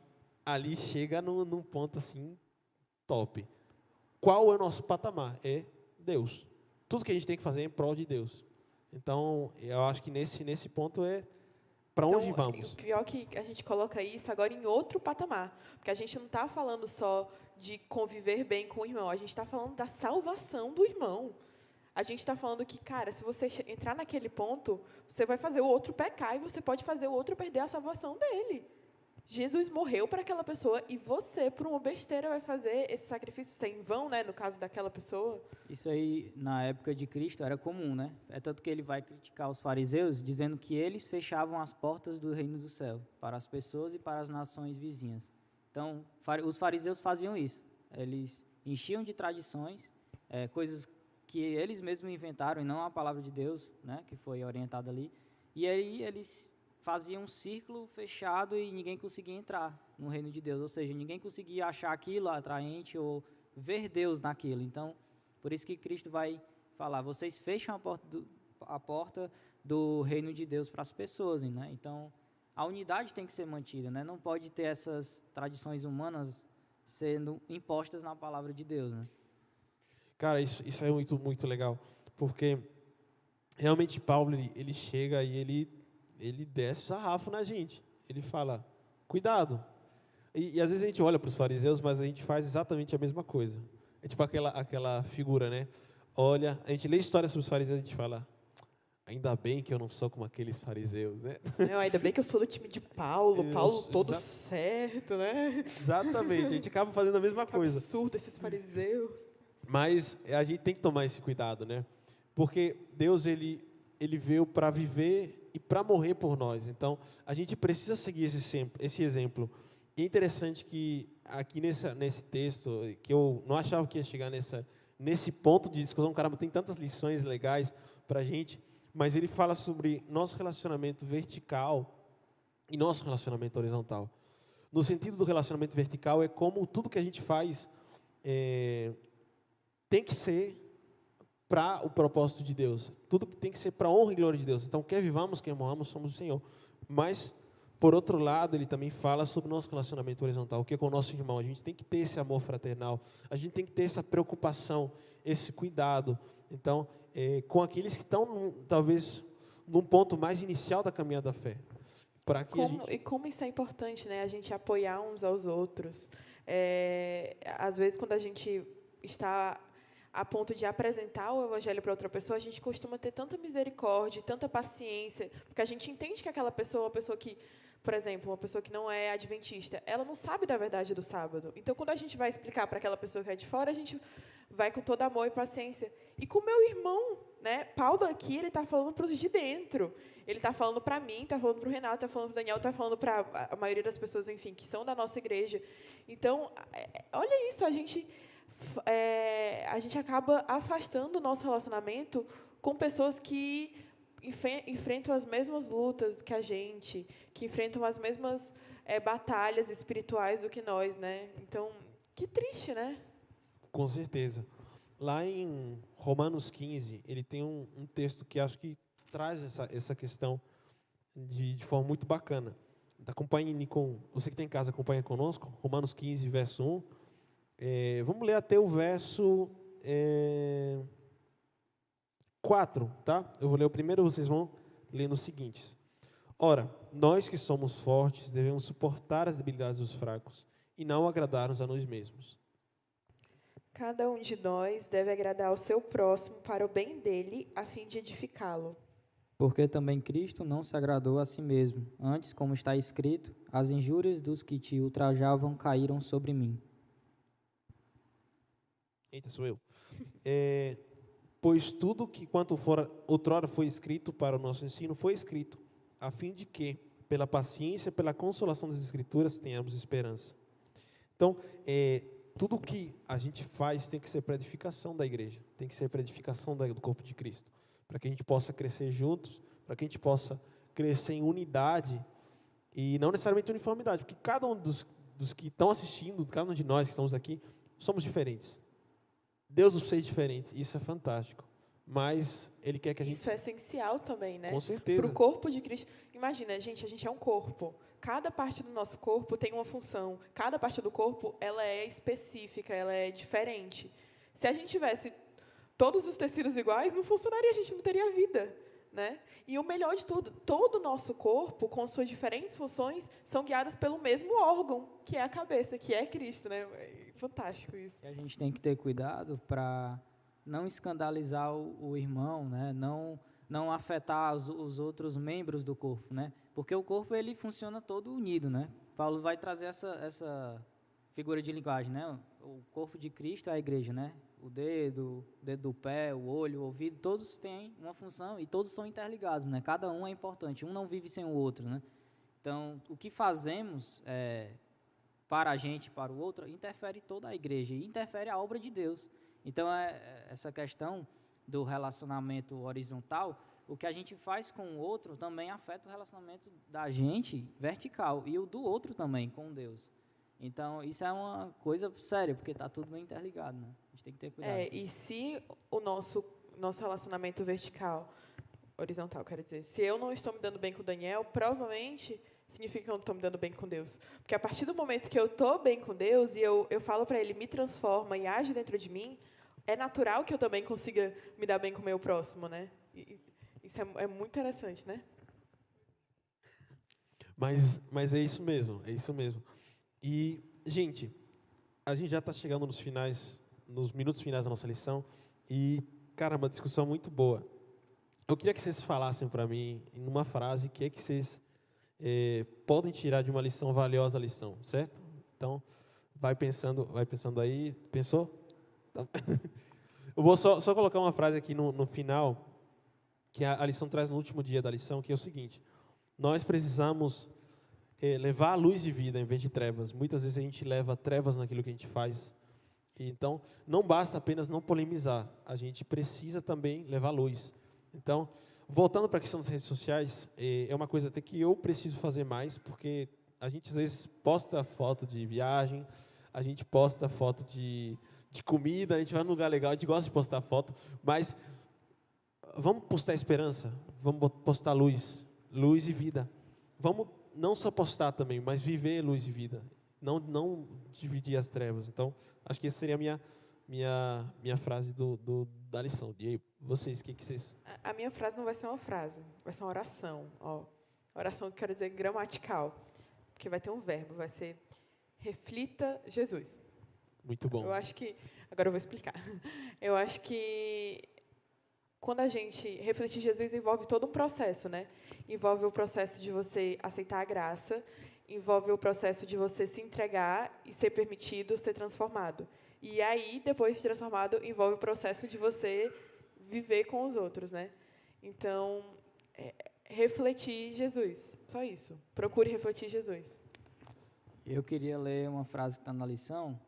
ali chega num ponto assim, top. Qual é o nosso patamar? É Deus. Tudo que a gente tem que fazer é em prol de Deus. Então, eu acho que nesse ponto é para onde vamos. O pior é que a gente coloca isso agora em outro patamar. Porque a gente não está falando só de conviver bem com o irmão. A gente está falando da salvação do irmão. A gente está falando que, cara, se você entrar naquele ponto, você vai fazer o outro pecar e você pode fazer o outro perder a salvação dele. Jesus morreu para aquela pessoa e você, por uma besteira, vai fazer esse sacrifício sem vão, né, no caso daquela pessoa. Isso aí, na época de Cristo, era comum, né? É tanto que ele vai criticar os fariseus, dizendo que eles fechavam as portas do reino do céu para as pessoas e para as nações vizinhas. Então, os fariseus faziam isso. Eles enchiam de tradições, coisas que eles mesmos inventaram, e não a palavra de Deus, né, que foi orientada ali. E aí eles faziam um círculo fechado e ninguém conseguia entrar no reino de Deus. Ou seja, ninguém conseguia achar aquilo atraente ou ver Deus naquilo. Então, por isso que Cristo vai falar, vocês fecham a porta do reino de Deus para as pessoas, né? Então, a unidade tem que ser mantida, né? Não pode ter essas tradições humanas sendo impostas na palavra de Deus, né? Cara, isso é muito, muito legal, porque realmente Paulo, ele chega e ele desce sarrafo na gente. Ele fala, cuidado. E às vezes a gente olha para os fariseus, mas a gente faz exatamente a mesma coisa. É tipo aquela figura, né? Olha, a gente lê histórias sobre os fariseus e a gente fala, ainda bem que eu não sou como aqueles fariseus, né? Não, ainda bem que eu sou do time de Paulo todo certo, né? Exatamente, a gente acaba fazendo a mesma coisa. Absurdo esses fariseus. Mas a gente tem que tomar esse cuidado, né? Porque Deus, ele veio para viver e para morrer por nós. Então, a gente precisa seguir esse exemplo. E é interessante que aqui nesse texto, que eu não achava que ia chegar nesse ponto de discussão, caramba, tem tantas lições legais para a gente, mas ele fala sobre nosso relacionamento vertical e nosso relacionamento horizontal. No sentido do relacionamento vertical, é como tudo que a gente faz tem que ser para o propósito de Deus. Tudo tem que ser para a honra e glória de Deus. Então, quer vivamos, quer morramos, somos o Senhor. Mas, por outro lado, ele também fala sobre o nosso relacionamento horizontal, o que é com o nosso irmão. A gente tem que ter esse amor fraternal, a gente tem que ter essa preocupação, esse cuidado. Então, com aqueles que estão, talvez, num ponto mais inicial da caminhada da fé. E como isso é importante, né? A gente apoiar uns aos outros. Às vezes, quando a gente está a ponto de apresentar o evangelho para outra pessoa, a gente costuma ter tanta misericórdia, tanta paciência, porque a gente entende que aquela pessoa é uma pessoa que, por exemplo, uma pessoa que não é adventista, ela não sabe da verdade do sábado. Então, quando a gente vai explicar para aquela pessoa que é de fora, a gente vai com todo amor e paciência. E com o meu irmão, né? Paulo aqui, ele está falando para os de dentro. Ele está falando para mim, está falando para o Renato, está falando para o Daniel, está falando para a maioria das pessoas, enfim, que são da nossa igreja. Então, olha isso, a gente acaba afastando o nosso relacionamento com pessoas que enfrentam as mesmas lutas que a gente, que enfrentam as mesmas batalhas espirituais do que nós, né? Então, que triste, né? Com certeza. Lá em Romanos 15, ele tem um texto que acho que traz essa questão de forma muito bacana. Acompanhe com você que está em casa, acompanha conosco, Romanos 15, verso 1. Vamos ler até o verso 4, tá? Eu vou ler o primeiro, vocês vão ler no seguinte. Ora, nós que somos fortes devemos suportar as debilidades dos fracos e não agradar-nos a nós mesmos. Cada um de nós deve agradar ao seu próximo para o bem dele, a fim de edificá-lo. Porque também Cristo não se agradou a si mesmo. Antes, como está escrito, as injúrias dos que te ultrajavam caíram sobre mim. Eita, sou eu. Pois tudo que quanto outrora foi escrito para o nosso ensino foi escrito, a fim de que, pela paciência, pela consolação das Escrituras, tenhamos esperança. Então, tudo que a gente faz tem que ser para edificação da igreja, tem que ser para edificação do corpo de Cristo, para que a gente possa crescer juntos, para que a gente possa crescer em unidade e não necessariamente uniformidade, porque cada um dos que estão assistindo, cada um de nós que estamos aqui, somos diferentes. Deus nos fez diferentes, isso é fantástico. Mas Ele quer que a gente... Isso é essencial também, né? Com certeza. Para o corpo de Cristo. Imagina, gente, a gente é um corpo. Cada parte do nosso corpo tem uma função. Cada parte do corpo, ela é específica, ela é diferente. Se a gente tivesse todos os tecidos iguais, não funcionaria, a gente não teria vida, né? E o melhor de tudo, todo o nosso corpo, com suas diferentes funções, são guiadas pelo mesmo órgão, que é a cabeça, que é Cristo, né? É fantástico isso. E a gente tem que ter cuidado para não escandalizar o irmão, né? Não afetar os outros membros do corpo, né? Porque o corpo ele funciona todo unido, né? Paulo vai trazer essa figura de linguagem, né? O corpo de Cristo é a igreja, né? O dedo do pé, o olho, o ouvido, todos têm uma função e todos são interligados, né? Cada um é importante, um não vive sem o outro, né? Então, o que fazemos para a gente, para o outro, interfere toda a igreja e interfere a obra de Deus. Então, essa questão do relacionamento horizontal, o que a gente faz com o outro também afeta o relacionamento da gente vertical e o do outro também com Deus. Então, isso é uma coisa séria, porque está tudo bem interligado, né? A gente tem que ter cuidado. E se o nosso relacionamento horizontal, quero dizer, se eu não estou me dando bem com o Daniel, provavelmente significa que eu não estou me dando bem com Deus. Porque a partir do momento que eu estou bem com Deus e eu falo para Ele, me transforma e age dentro de mim, é natural que eu também consiga me dar bem com o meu próximo, né? E isso é muito interessante, né? Mas é isso mesmo, é isso mesmo. E, gente, a gente já está chegando nos minutos finais da nossa lição e, cara, uma discussão muito boa. Eu queria que vocês falassem para mim, em uma frase, o que é que vocês podem tirar de uma lição valiosa lição, certo? Então, vai pensando aí. Pensou? Então, eu vou só colocar uma frase aqui no final, que a lição traz no último dia da lição, que é o seguinte: nós precisamos levar a luz de vida em vez de trevas. Muitas vezes a gente leva trevas naquilo que a gente faz. Então, não basta apenas não polemizar, a gente precisa também levar luz. Então, voltando para a questão das redes sociais, é uma coisa até que eu preciso fazer mais, porque a gente às vezes posta foto de viagem, a gente posta foto de comida, a gente vai num lugar legal, a gente gosta de postar foto, mas vamos postar esperança, vamos postar luz e vida. Vamos não só postar também, mas viver luz e vida, não dividir as trevas. Então, acho que essa seria a minha frase da lição. E aí, vocês, o que vocês... A minha frase não vai ser uma frase, vai ser uma oração. Oração que quero dizer gramatical, porque vai ter um verbo, vai ser reflita Jesus. Muito bom. Eu acho que... Agora eu vou explicar. Eu acho que quando a gente refletir Jesus, envolve todo um processo, né? Envolve o processo de você aceitar a graça, envolve o processo de você se entregar e ser permitido ser transformado. E aí, depois de transformado, envolve o processo de você viver com os outros, né? Então, refletir Jesus. Só isso. Procure refletir Jesus. Eu queria ler uma frase que está na lição,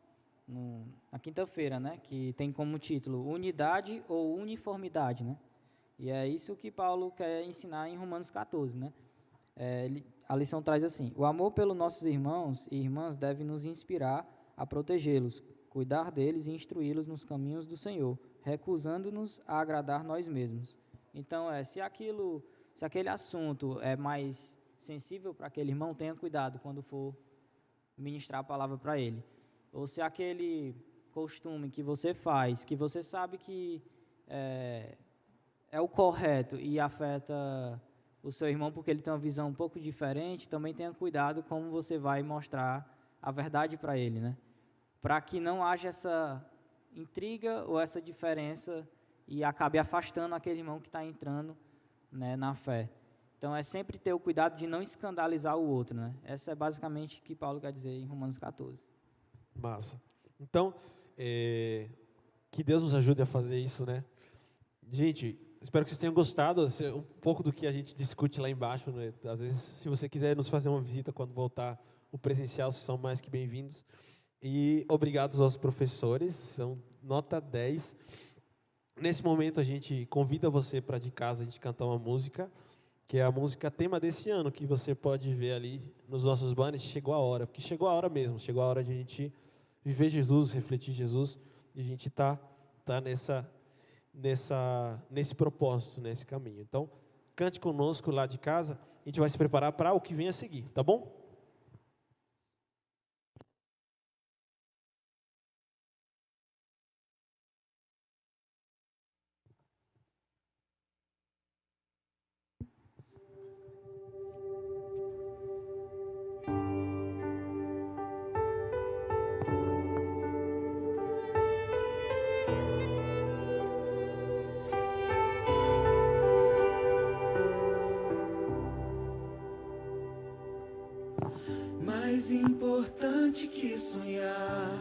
na quinta-feira, né? Que tem como título Unidade ou Uniformidade, né? E é isso que Paulo quer ensinar em Romanos 14, né? A lição traz assim: o amor pelos nossos irmãos e irmãs deve nos inspirar a protegê-los, cuidar deles e instruí-los nos caminhos do Senhor, recusando-nos a agradar nós mesmos. Então, se Se aquele assunto é mais sensível para aquele irmão, tenha cuidado quando for ministrar a palavra para ele. Ou se aquele costume que você faz, que você sabe que é o correto e afeta o seu irmão porque ele tem uma visão um pouco diferente, também tenha cuidado como você vai mostrar a verdade para ele, né? Para que não haja essa intriga ou essa diferença e acabe afastando aquele irmão que está entrando, né, na fé. Então, é sempre ter o cuidado de não escandalizar o outro, né? Essa é basicamente o que Paulo quer dizer em Romanos 14. Massa. Então, que Deus nos ajude a fazer isso, né? Gente, espero que vocês tenham gostado, um pouco do que a gente discute lá embaixo, né? Às vezes, se você quiser nos fazer uma visita quando voltar o presencial, vocês são mais que bem-vindos. E obrigado aos professores, são nota 10. Nesse momento, a gente convida você para de casa a gente cantar uma música, que é a música tema desse ano, que você pode ver ali nos nossos banners. Chegou a hora, porque chegou a hora mesmo, chegou a hora de a gente viver Jesus, refletir Jesus, e a gente tá nesse propósito, nesse caminho. Então, cante conosco lá de casa, a gente vai se preparar para o que vem a seguir, tá bom? Mais importante que sonhar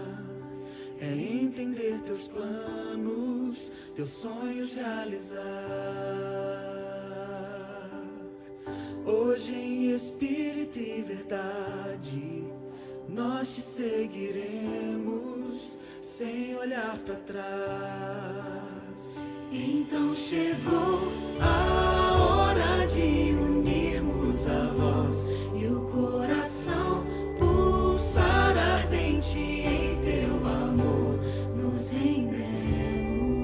é entender teus planos, teus sonhos realizar. Hoje em espírito e verdade nós te seguiremos sem olhar para trás. Então chegou a hora de unirmos a voz e o coração pulsar ardente em teu amor. Nos rendemos,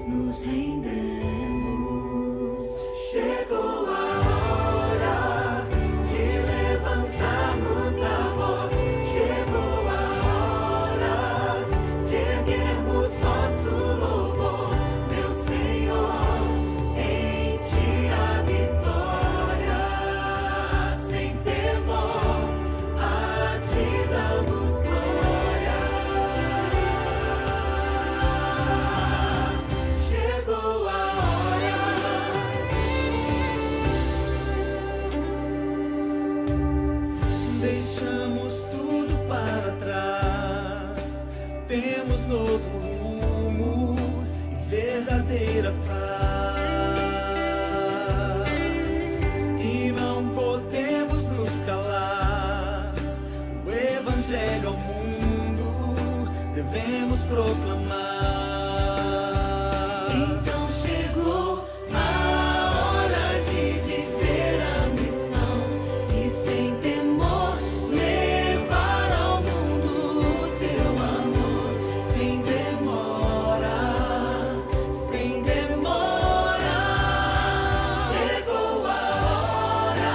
nos rendemos. Chegou a hora de levantarmos a voz. Chegou a hora de erguermos nosso louvor, meu Senhor. Em ti a vitória, sem temor, a ti damos glória. Chegou a hora. Deixamos tudo para trás, temos novo rumo e verdadeira paz. E não podemos nos calar, o evangelho ao mundo devemos proclamar. Então chegou a hora de viver a missão e sem temor levar ao mundo o teu amor. Sem demora, sem demora. Chegou a hora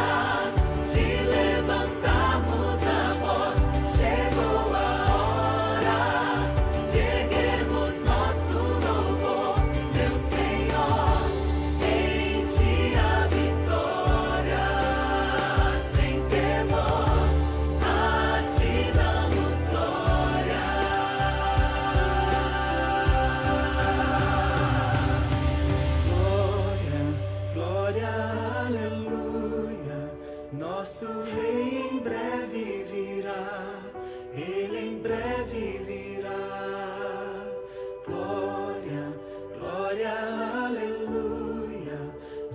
de levantarmos a voz. Chegou a hora de erguermos nosso louvor, meu Senhor. Em ti a vitória, sem temor, a ti damos glória. Glória, glória, aleluia. Nosso Rei em breve virá, Ele em breve virá. Glória, glória, aleluia.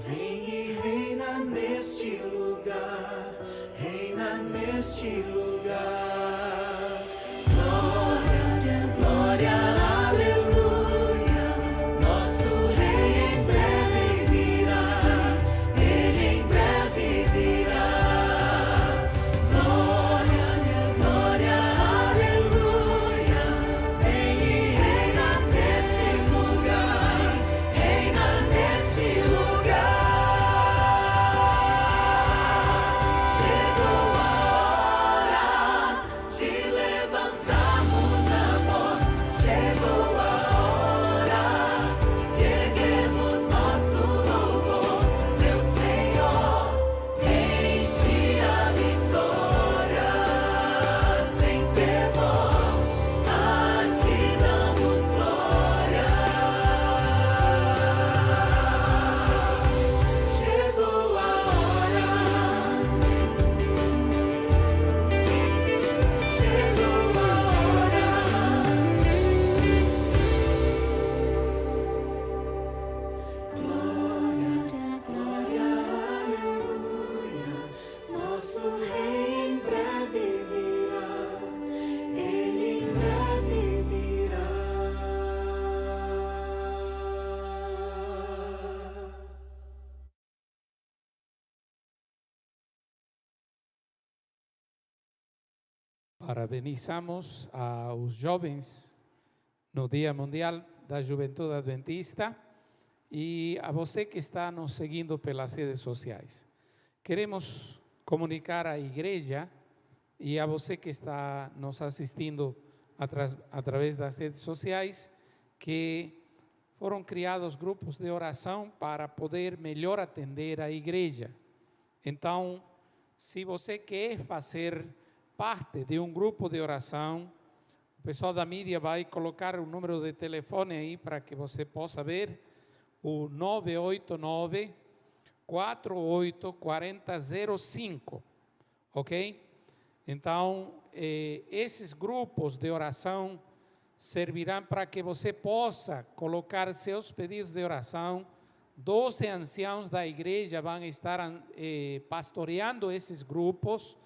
Vem e reina neste lugar, reina neste lugar. Glória, glória, aleluia. Nosso Rei em breve virá, Ele em breve virá. Nosso Rei em breve virá, Ele em breve virá. Parabenizamos aos jovens no Dia Mundial da Juventude Adventista e a você que está nos seguindo pelas redes sociais. Queremos comunicar à igreja e a você que está nos assistindo através das redes sociais que foram criados grupos de oração para poder melhor atender a igreja. Então, se você quer fazer parte de um grupo de oração, o pessoal da mídia vai colocar o número de telefone aí para que você possa ver, o 989-484005, ok? Então, esses grupos de oração servirão para que você possa colocar seus pedidos de oração. 12 anciãos da igreja vão estar pastoreando esses grupos.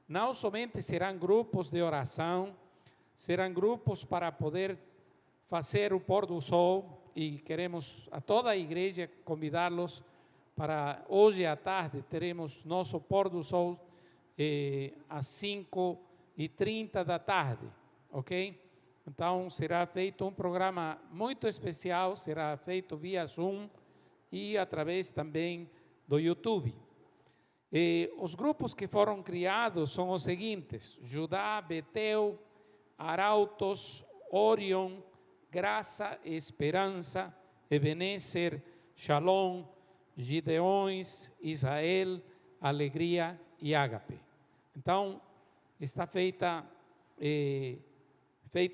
Não somente serão grupos de oração, serão grupos para poder fazer o pôr do sol, e queremos a toda a igreja convidá-los para hoje à tarde teremos nosso pôr do sol às 5h30 da tarde, ok? Então será feito um programa muito especial, será feito via Zoom e através também do YouTube. Os grupos que foram criados são os seguintes: Judá, Betel, Arautos, Orion, Graça, Esperança, Ebenezer, Shalom, Gideões, Israel, Alegria e Ágape. Então, está feito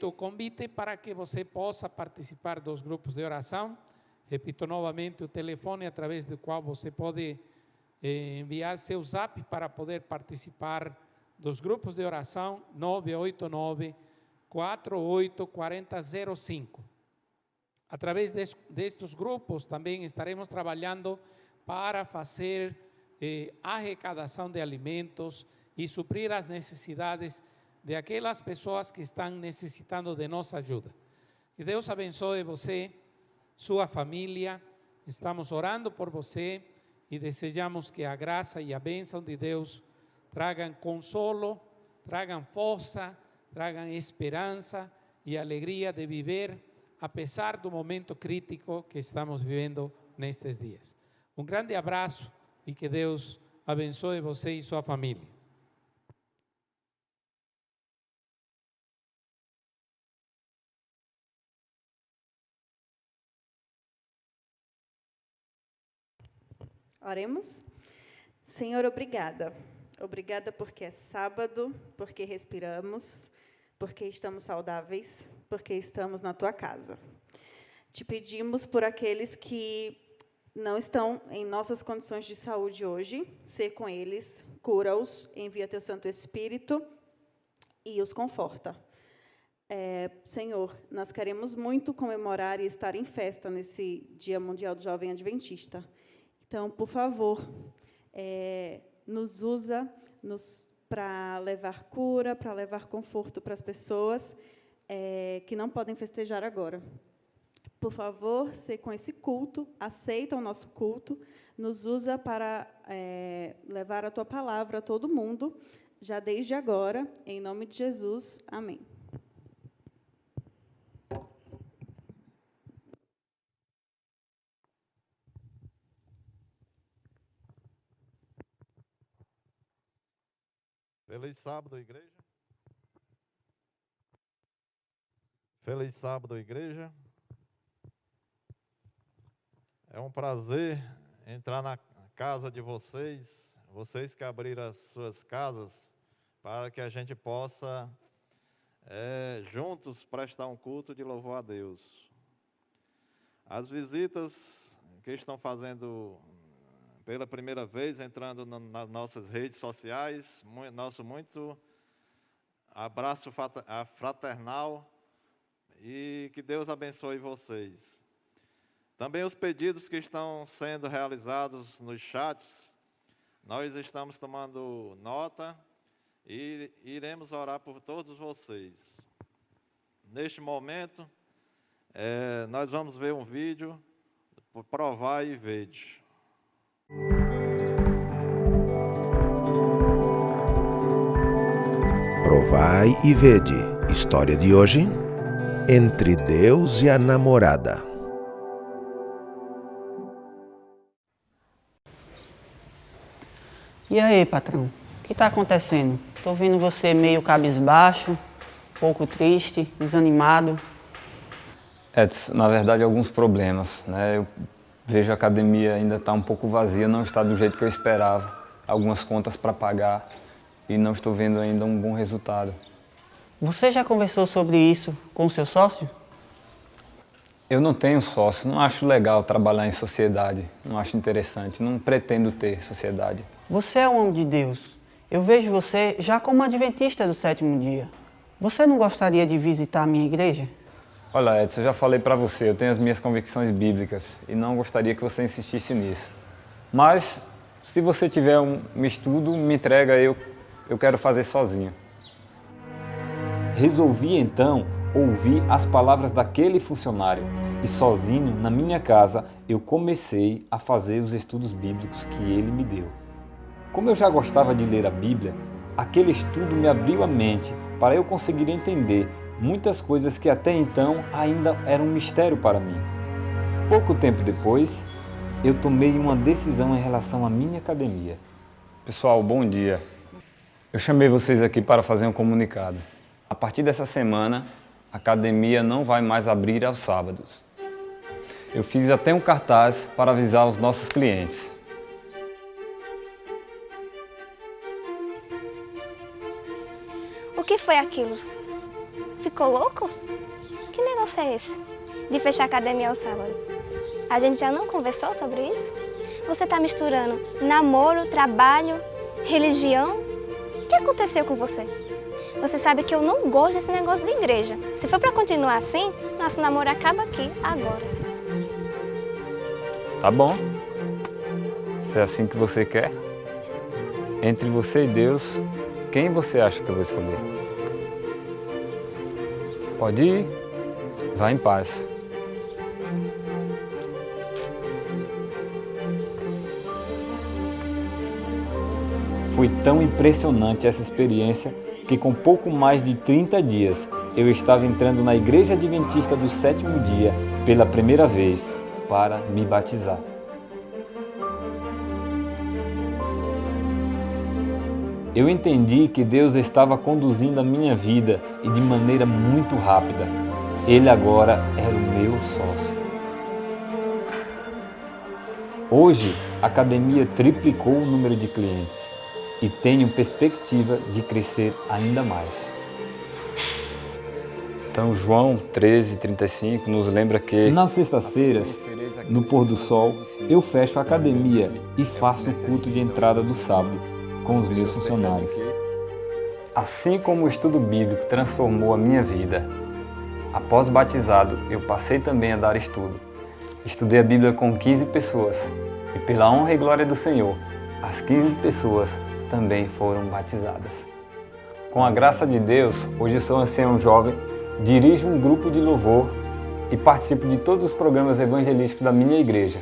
o convite para que você possa participar dos grupos de oração. Repito novamente o telefone através do qual você pode enviar seu zap para poder participar dos grupos de oração, 989-484005. Através destes grupos também estaremos trabalhando para fazer arrecadação de alimentos e suprir as necessidades de aquelas pessoas que estão necessitando de nossa ajuda. Que Deus abençoe você, sua família. Estamos orando por você e desejamos que a graça e a bênção de Deus tragam consolo, tragam força, tragam esperança e alegria de viver, apesar do momento crítico que estamos vivendo nestes dias. Um grande abraço e que Deus abençoe você e sua família. Oremos. Senhor, obrigada. Obrigada porque é sábado, porque respiramos, porque estamos saudáveis, porque estamos na Tua casa. Te pedimos por aqueles que não estão em nossas condições de saúde hoje, ser com eles, cura-os, envia Teu Santo Espírito e os conforta. Senhor, nós queremos muito comemorar e estar em festa nesse Dia Mundial do Jovem Adventista. Então, por favor, nos usa para levar cura, para levar conforto para as pessoas que não podem festejar agora. Por favor, ser com esse culto, aceita o nosso culto, nos usa para levar a Tua palavra a todo mundo, já desde agora, em nome de Jesus. Amém. Feliz sábado, igreja. Feliz sábado, igreja. É um prazer entrar na casa de vocês, vocês que abriram as suas casas, para que a gente possa, juntos, prestar um culto de louvor a Deus. As visitas que estão fazendo pela primeira vez, entrando nas nossas redes sociais, nosso muito abraço fraternal e que Deus abençoe vocês. Também os pedidos que estão sendo realizados nos chats, Nós estamos tomando nota e iremos orar por todos vocês. Neste momento, nós vamos ver um vídeo, Provai e Vede. Provai e vede. História de hoje: Entre Deus e a namorada. E aí, patrão? O que está acontecendo? Tô vendo você meio cabisbaixo, um pouco triste, desanimado. Edson, na verdade, alguns problemas, né? Eu vejo a academia ainda está um pouco vazia, não está do jeito que eu esperava. Algumas contas para pagar e não estou vendo ainda um bom resultado. Você já conversou sobre isso com o seu sócio? Eu não tenho sócio, não acho legal trabalhar em sociedade, não acho interessante, não pretendo ter sociedade. Você é um homem de Deus. Eu vejo você já como adventista do sétimo dia. Você não gostaria de visitar a minha igreja? Olha, Edson, eu já falei para você, eu tenho as minhas convicções bíblicas e não gostaria que você insistisse nisso. Mas, se você tiver um estudo, me entrega, eu quero fazer sozinho. Resolvi então ouvir as palavras daquele funcionário e sozinho, na minha casa, eu comecei a fazer os estudos bíblicos que ele me deu. Como eu já gostava de ler a Bíblia, aquele estudo me abriu a mente para eu conseguir entender muitas coisas que até então ainda eram um mistério para mim. Pouco tempo depois, eu tomei uma decisão em relação à minha academia. Pessoal, bom dia. Eu chamei vocês aqui para fazer um comunicado. A partir dessa semana, a academia não vai mais abrir aos sábados. Eu fiz até um cartaz para avisar os nossos clientes. O que foi aquilo? Ficou louco? Que negócio é esse? De fechar a academia aos sábados? A gente já não conversou sobre isso? Você está misturando namoro, trabalho, religião? O que aconteceu com você? Você sabe que eu não gosto desse negócio de igreja. Se for para continuar assim, nosso namoro acaba aqui, agora. Tá bom. Se é assim que você quer. Entre você e Deus, quem você acha que eu vou escolher? Pode ir. Vá em paz. Foi tão impressionante essa experiência que com pouco mais de 30 dias eu estava entrando na Igreja Adventista do Sétimo Dia pela primeira vez para me batizar. Eu entendi que Deus estava conduzindo a minha vida e de maneira muito rápida. Ele agora era o meu sócio. Hoje, a academia triplicou o número de clientes e tenho perspectiva de crescer ainda mais. Então, João 13:35 nos lembra que nas sextas-feiras, no pôr do sol, eu fecho a academia e faço o culto de entrada do sábado com os meus funcionários. Assim como o estudo bíblico transformou a minha vida, após batizado, eu passei também a dar estudo. Estudei a Bíblia com 15 pessoas e, pela honra e glória do Senhor, as 15 pessoas também foram batizadas. Com a graça de Deus, hoje sou ancião jovem, dirijo um grupo de louvor e participo de todos os programas evangelísticos da minha igreja.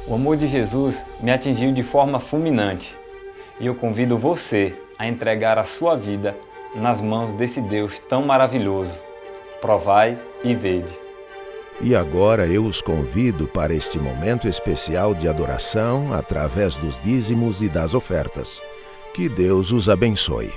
O amor de Jesus me atingiu de forma fulminante e eu convido você a entregar a sua vida nas mãos desse Deus tão maravilhoso. Provai e vede. E agora eu os convido para este momento especial de adoração através dos dízimos e das ofertas. Que Deus os abençoe.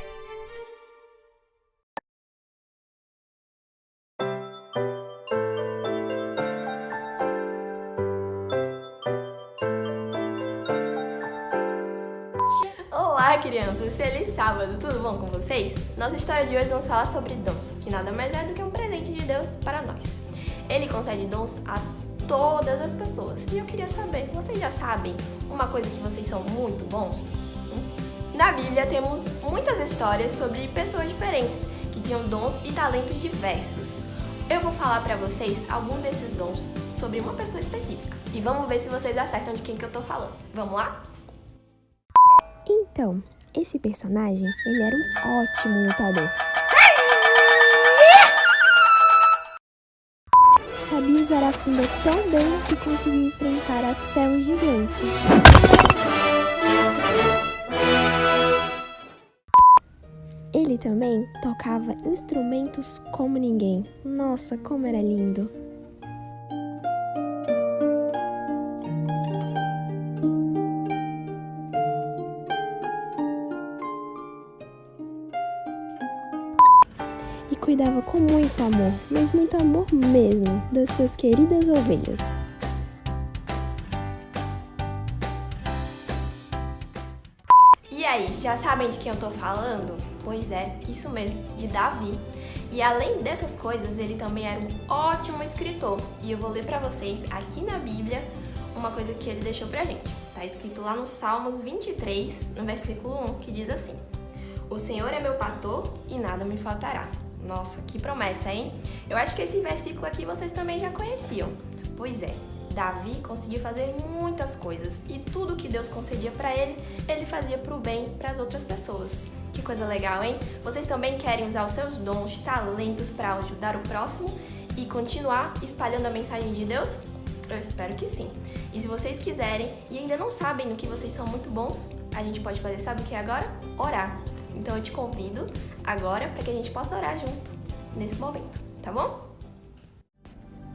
Olá, crianças! Feliz sábado! Tudo bom com vocês? Nossa história de hoje vamos falar sobre dons, que nada mais é do que um presente de Deus para nós. Ele concede dons a todas as pessoas. E eu queria saber, vocês já sabem uma coisa que vocês são muito bons? Na Bíblia temos muitas histórias sobre pessoas diferentes que tinham dons e talentos diversos. Eu vou falar para vocês algum desses dons sobre uma pessoa específica. E vamos ver se vocês acertam de quem que eu tô falando. Vamos lá? Então, esse personagem, ele era um ótimo lutador. Sabia usar a funda tão bem que conseguiu enfrentar até um gigante. Ele também tocava instrumentos como ninguém. Nossa, como era lindo! E cuidava com muito amor, mas muito amor mesmo, das suas queridas ovelhas. E aí, já sabem de quem eu tô falando? Pois é, isso mesmo, de Davi. E além dessas coisas, ele também era um ótimo escritor. E eu vou ler pra vocês aqui na Bíblia uma coisa que ele deixou pra gente. Tá escrito lá no Salmos 23, no versículo 1, que diz assim: O Senhor é meu pastor e nada me faltará. Nossa, que promessa, hein? Eu acho que esse versículo aqui vocês também já conheciam. Pois é, Davi conseguiu fazer muitas coisas e tudo que Deus concedia para ele, ele fazia para o bem para as outras pessoas. Que coisa legal, hein? Vocês também querem usar os seus dons, talentos para ajudar o próximo e continuar espalhando a mensagem de Deus? Eu espero que sim. E se vocês quiserem e ainda não sabem no que vocês são muito bons, a gente pode fazer, sabe o que agora? Orar. Então eu te convido agora para que a gente possa orar junto nesse momento, tá bom?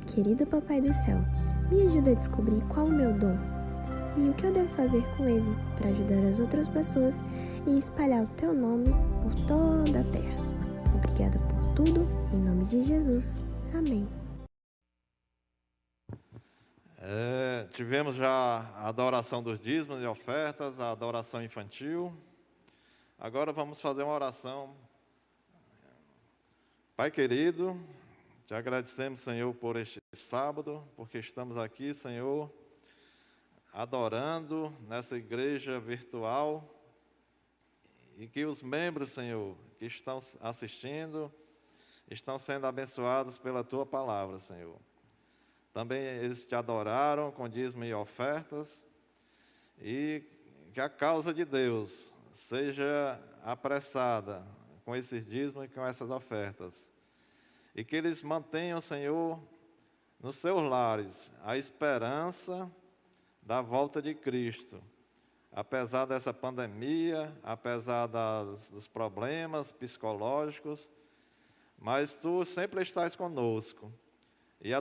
Querido Papai do Céu, me ajuda a descobrir qual o meu dom e o que eu devo fazer com ele para ajudar as outras pessoas e espalhar o teu nome por toda a terra. Obrigada por tudo, em nome de Jesus. Amém. Tivemos já a adoração dos dízimos e ofertas, a adoração infantil. Agora vamos fazer uma oração. Pai querido, te agradecemos, Senhor, por este sábado, porque estamos aqui, Senhor, adorando nessa igreja virtual e que os membros, Senhor, que estão assistindo, estão sendo abençoados pela Tua palavra, Senhor. Também eles te adoraram com dízimo e ofertas e que a causa de Deus seja apressada com esses dízimos e com essas ofertas. E que eles mantenham, Senhor, nos seus lares a esperança da volta de Cristo. Apesar dessa pandemia, apesar dos problemas psicológicos, mas Tu sempre estás conosco. E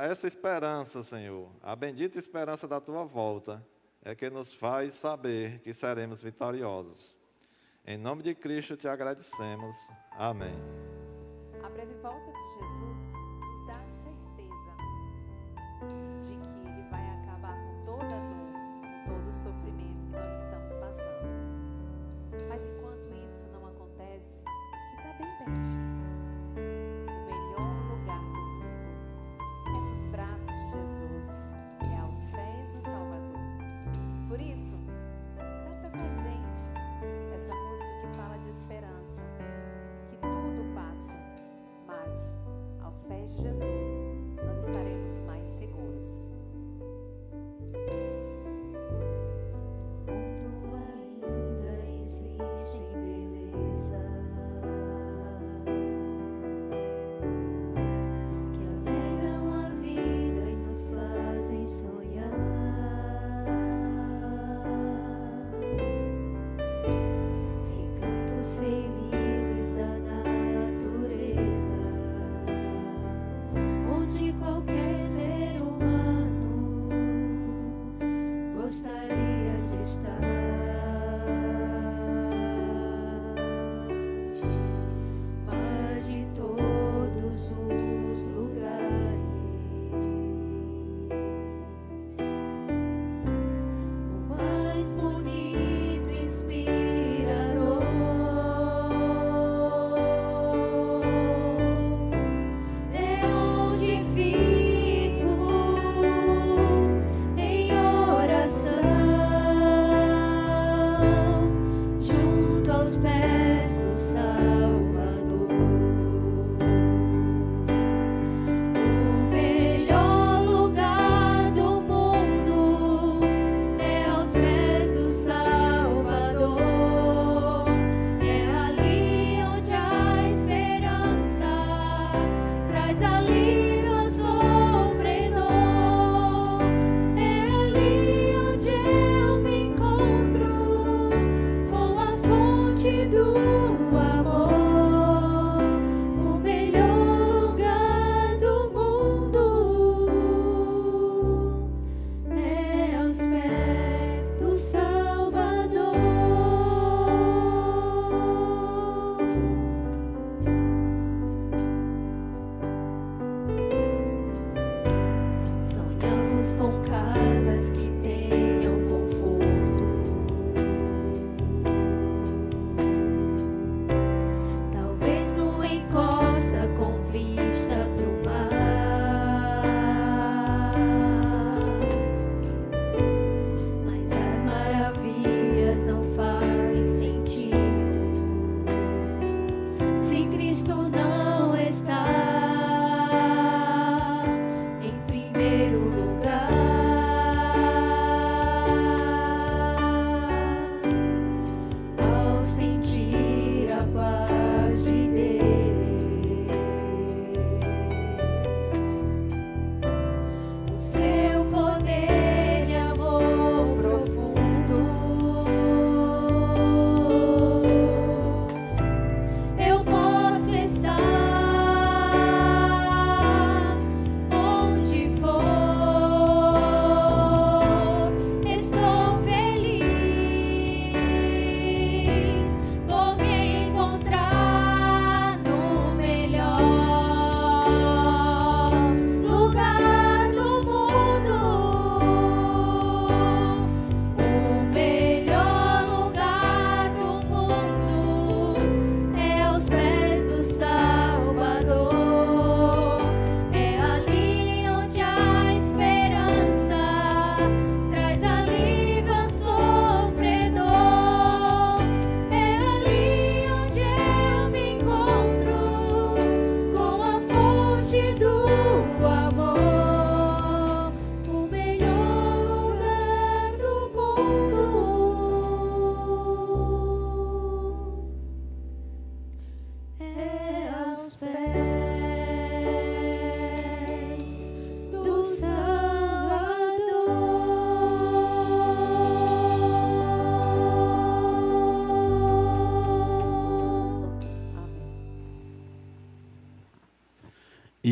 essa esperança, Senhor, a bendita esperança da Tua volta, é que nos faz saber que seremos vitoriosos. Em nome de Cristo te agradecemos. Amém. A breve volta de Jesus nos dá a certeza de que Ele vai acabar com toda a dor, com todo o sofrimento que nós estamos passando. Mas enquanto isso não acontece, que está bem pertinho, o melhor lugar do mundo é nos braços de Jesus, é aos pés do Salvador. Por isso, canta com a gente essa música que fala de esperança, que tudo passa, mas aos pés de Jesus nós estaremos mais seguros. O mundo ainda existe beleza que alegram a vida e nos fazem sonhar.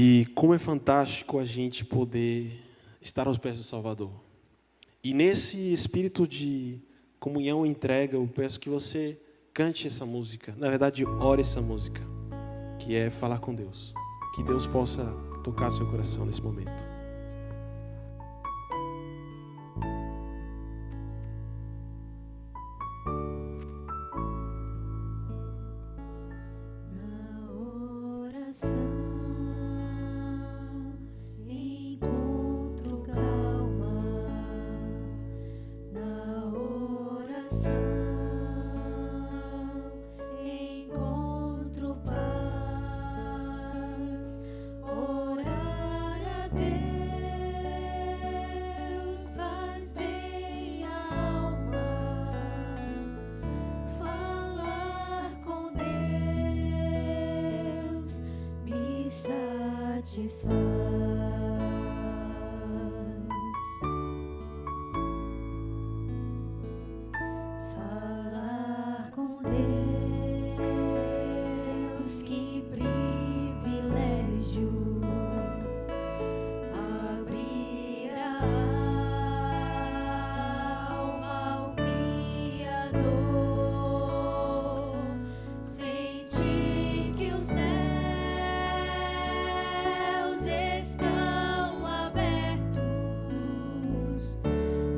E como é fantástico a gente poder estar aos pés do Salvador. E nesse espírito de comunhão e entrega, eu peço que você cante essa música. Na verdade, ore essa música, que é falar com Deus. Que Deus possa tocar seu coração nesse momento. Encontro calma na oração, encontro paz, orar a Deus faz bem à alma, falar com Deus me satisfaz. Falar com Deus, que privilégio, abrir a alma ao Criador, sentir que os céus estão abertos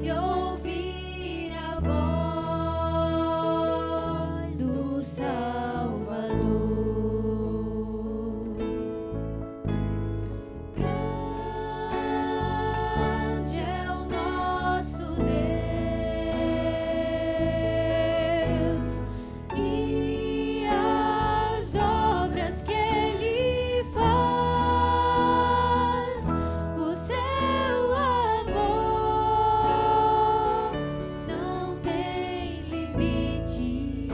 e ouvir a voz do Salvador. Grande é o nosso Deus e as obras que Ele faz, o seu amor não tem limites,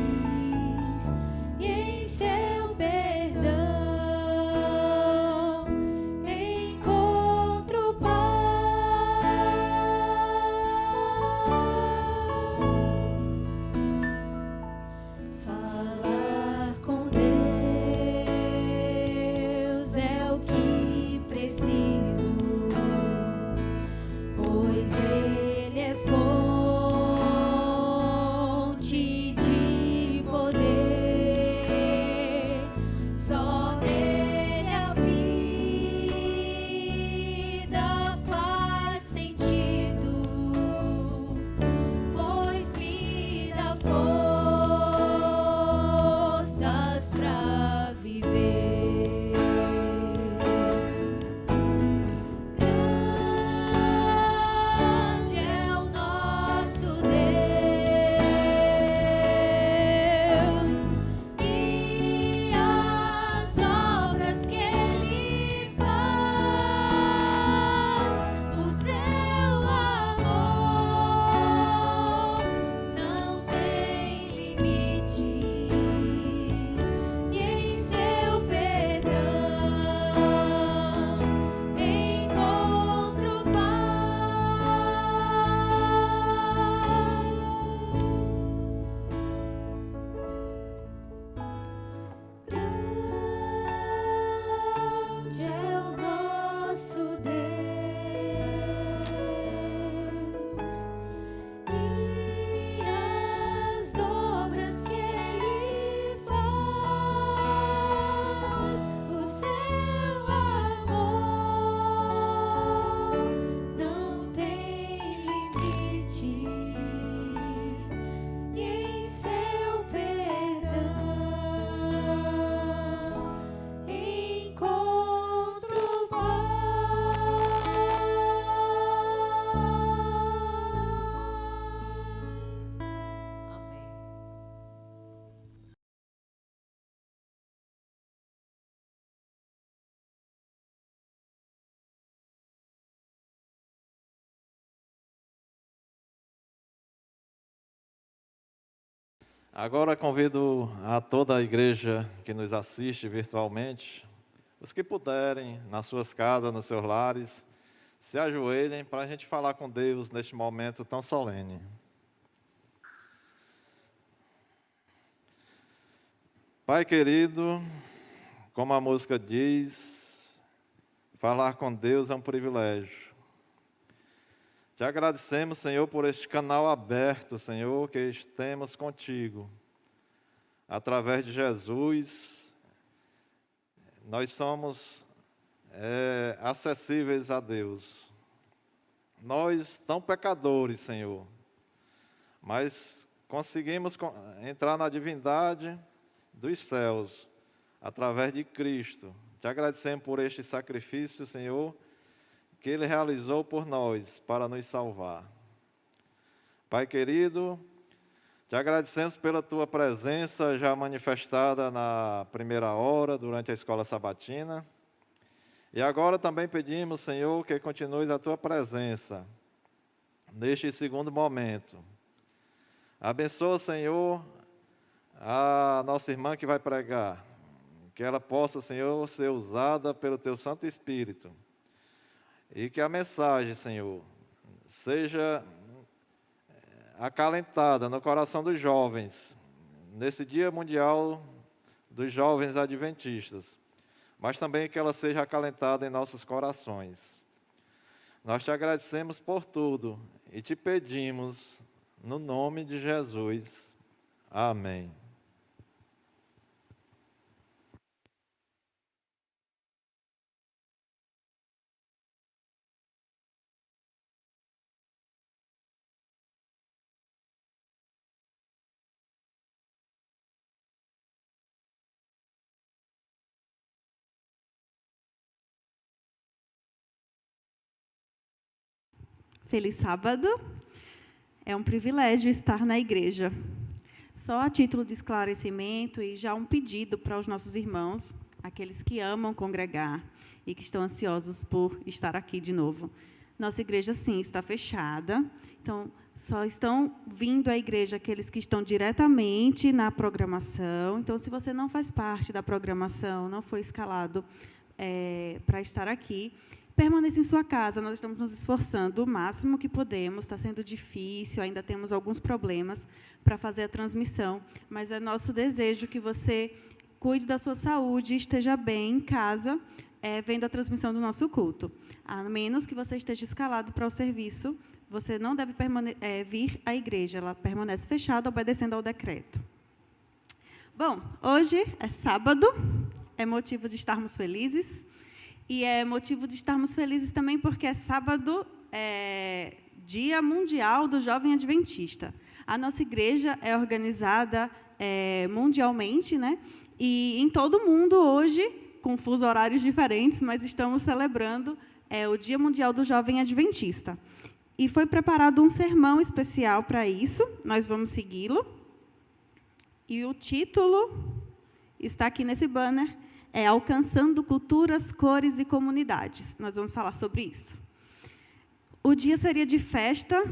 e em seu perdão encontro paz. Falar com Deus é o que preciso, pois Ele é fonte de poder. Só nele a vida faz sentido, pois me dá forças pra viver. Grande é o nosso Deus e as obras que Ele faz, o seu amor não tem limites, e em seu perdão encontro Grande é o nosso Deus e as obras que Ele faz, o seu amor não tem limites, e em seu perdão encontro Agora convido a toda a igreja que nos assiste virtualmente, os que puderem, nas suas casas, nos seus lares, se ajoelhem para a gente falar com Deus neste momento tão solene. Pai querido, como a música diz, Falar com Deus é um privilégio. Te agradecemos, Senhor, por este canal aberto, Senhor, que temos contigo. Através de Jesus, nós somos acessíveis a Deus. Nós, tão pecadores, Senhor, mas conseguimos entrar na divindade dos céus, através de Cristo. Te agradecemos por este sacrifício, Senhor, que Ele realizou por nós, para nos salvar. Pai querido, te agradecemos pela Tua presença já manifestada na primeira hora, durante a escola sabatina. E agora também pedimos, Senhor, que continues a Tua presença neste segundo momento. Abençoa, Senhor, a nossa irmã que vai pregar, que ela possa, Senhor, ser usada pelo Teu Santo Espírito. E que a mensagem, Senhor, seja acalentada no coração dos jovens, nesse Dia Mundial dos Jovens Adventistas, mas também que ela seja acalentada em nossos corações. Nós te agradecemos por tudo e te pedimos, no nome de Jesus. Amém. Feliz sábado. É um privilégio estar na igreja. Só a título de esclarecimento e já um pedido para os nossos irmãos, aqueles que amam congregar e que estão ansiosos por estar aqui de novo. Nossa igreja, sim, está fechada. Então, só estão vindo à igreja aqueles que estão diretamente na programação. Então, se você não faz parte da programação, não foi escalado para estar aqui, permaneça em sua casa. Nós estamos nos esforçando o máximo que podemos. Está sendo difícil, ainda temos alguns problemas para fazer a transmissão, mas é nosso desejo que você cuide da sua saúde e esteja bem em casa, vendo a transmissão do nosso culto. A menos que você esteja escalado para o serviço, você não deve vir à igreja. Ela permanece fechada, obedecendo ao decreto. Bom, hoje é sábado, é motivo de estarmos felizes. E é motivo de estarmos felizes também porque é sábado, Dia Mundial do Jovem Adventista. A nossa igreja é organizada mundialmente, né? E em todo o mundo hoje, com fusos horários diferentes, mas estamos celebrando o Dia Mundial do Jovem Adventista. E foi preparado um sermão especial para isso, nós vamos segui-lo. E o título está aqui nesse banner, Alcançando Culturas, Cores e Comunidades. Nós vamos falar sobre isso. O dia seria de festa,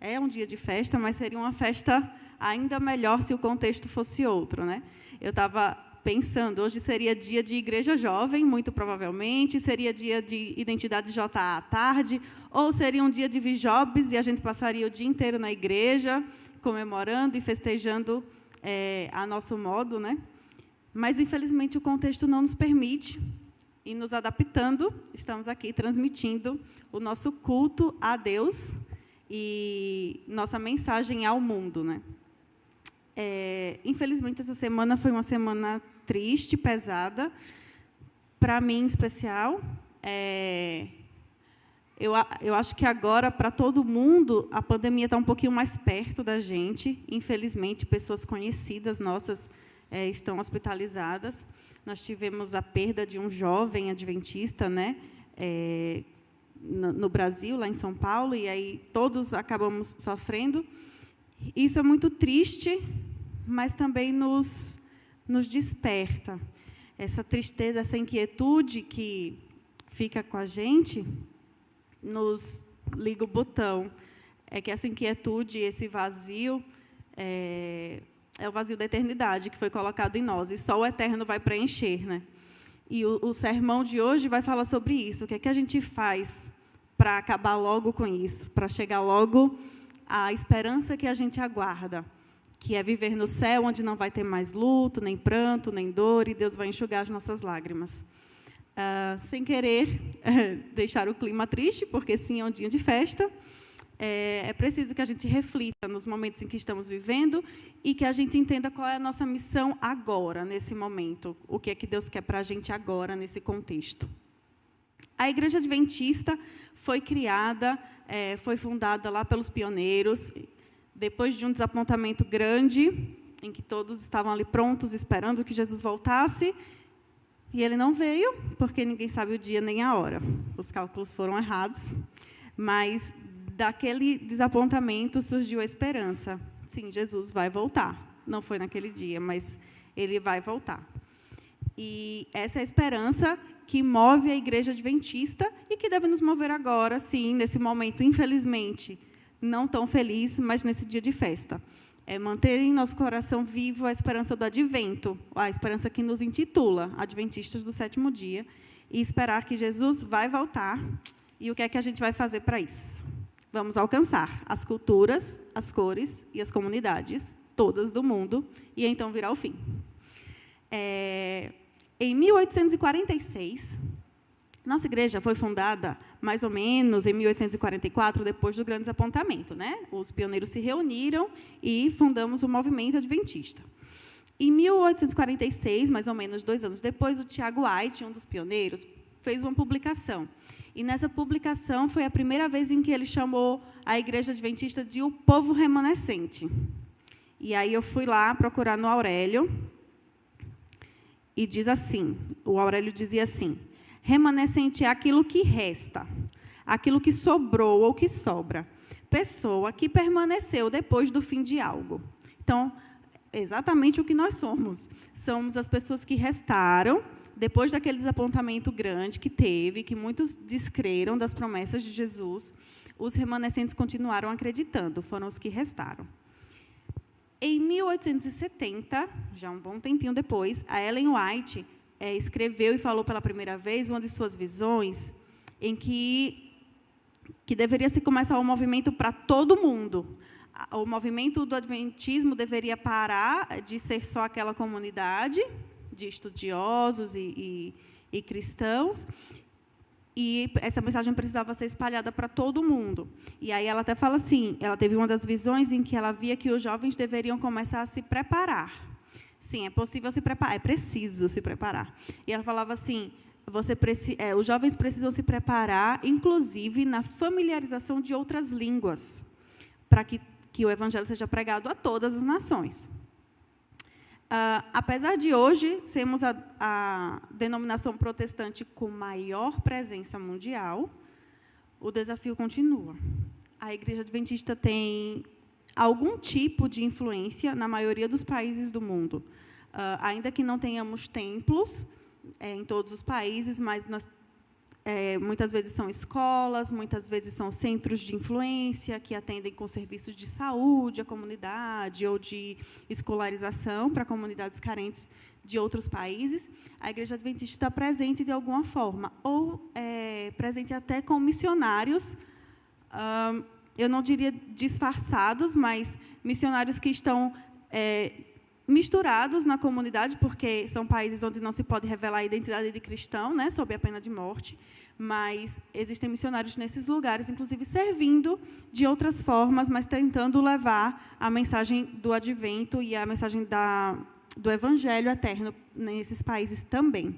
é um dia de festa, mas seria uma festa ainda melhor se o contexto fosse outro, né? Eu estava pensando, hoje seria dia de igreja jovem, muito provavelmente, seria dia de identidade JA à tarde, ou seria um dia de Vjobs e a gente passaria o dia inteiro na igreja, comemorando e festejando a nosso modo, né? Mas, infelizmente, o contexto não nos permite, e nos adaptando, estamos aqui transmitindo o nosso culto a Deus e nossa mensagem ao mundo, né? Infelizmente, essa semana foi uma semana triste, pesada, para mim em especial. Eu acho que agora, para todo mundo, a pandemia está um pouquinho mais perto da gente. Infelizmente, pessoas conhecidas nossas estão hospitalizadas. Nós tivemos a perda de um jovem adventista, né, no Brasil, lá em São Paulo, e aí todos acabamos sofrendo. Isso é muito triste, mas também nos desperta. Essa tristeza, essa inquietude que fica com a gente, nos liga o botão. É que essa inquietude, esse vazio, é o vazio da eternidade que foi colocado em nós, e só o eterno vai preencher, né? E o sermão de hoje vai falar sobre isso. O que é que a gente faz para acabar logo com isso, para chegar logo à esperança que a gente aguarda, que é viver no céu, onde não vai ter mais luto, nem pranto, nem dor, e Deus vai enxugar as nossas lágrimas. Sem querer deixar o clima triste, porque sim, é um dia de festa, é preciso que a gente reflita nos momentos em que estamos vivendo e que a gente entenda qual é a nossa missão agora, nesse momento. O que é que Deus quer para a gente agora, nesse contexto. A Igreja Adventista foi criada, foi fundada lá pelos pioneiros, depois de um desapontamento grande, em que todos estavam ali prontos, esperando que Jesus voltasse, e ele não veio, porque ninguém sabe o dia nem a hora. Os cálculos foram errados, mas daquele desapontamento surgiu a esperança. Sim, Jesus vai voltar. Não foi naquele dia, mas ele vai voltar. E essa é a esperança que move a Igreja Adventista e que deve nos mover agora, sim, nesse momento, infelizmente, não tão feliz, mas nesse dia de festa. É manter em nosso coração vivo a esperança do advento, a esperança que nos intitula Adventistas do Sétimo Dia, e esperar que Jesus vai voltar. E o que é que a gente vai fazer para isso? Vamos alcançar as culturas, as cores e as comunidades, todas do mundo, e então virá o fim. Em 1846, nossa igreja foi fundada mais ou menos em 1844, depois do grande desapontamento, né? Os pioneiros se reuniram e fundamos o movimento adventista. Em 1846, mais ou menos 2 anos depois, o Tiago White, um dos pioneiros, fez uma publicação. E nessa publicação foi a primeira vez em que ele chamou a Igreja Adventista de o povo remanescente. E aí eu fui lá procurar no Aurélio, e diz assim, o Aurélio dizia assim: remanescente é aquilo que resta, aquilo que sobrou ou que sobra, pessoa que permaneceu depois do fim de algo. Então, exatamente o que nós somos. Somos as pessoas que restaram depois daquele desapontamento grande que teve, que muitos descreram das promessas de Jesus. Os remanescentes continuaram acreditando, foram os que restaram. Em 1870, já um bom tempinho depois, a Ellen White escreveu e falou pela primeira vez uma de suas visões em que deveria se começar um movimento para todo mundo. O movimento do adventismo deveria parar de ser só aquela comunidade de estudiosos e cristãos, e essa mensagem precisava ser espalhada para todo mundo. E aí ela até fala assim, ela teve uma das visões em que ela via que os jovens deveriam começar a se preparar. Sim, é possível se preparar, é preciso se preparar. E ela falava assim, os jovens precisam se preparar, inclusive na familiarização de outras línguas, para que o evangelho seja pregado a todas as nações. Apesar de hoje sermos a denominação protestante com maior presença mundial, o desafio continua. A Igreja Adventista tem algum tipo de influência na maioria dos países do mundo. Ainda que não tenhamos templos em todos os países, mas muitas vezes são escolas, muitas vezes são centros de influência que atendem com serviços de saúde à comunidade ou de escolarização para comunidades carentes de outros países. A Igreja Adventista está presente de alguma forma, ou presente até com missionários, eu não diria disfarçados, mas missionários que estão misturados na comunidade, porque são países onde não se pode revelar a identidade de cristão, né, sob a pena de morte, mas existem missionários nesses lugares, inclusive servindo de outras formas, mas tentando levar a mensagem do advento e a mensagem do evangelho eterno nesses países também.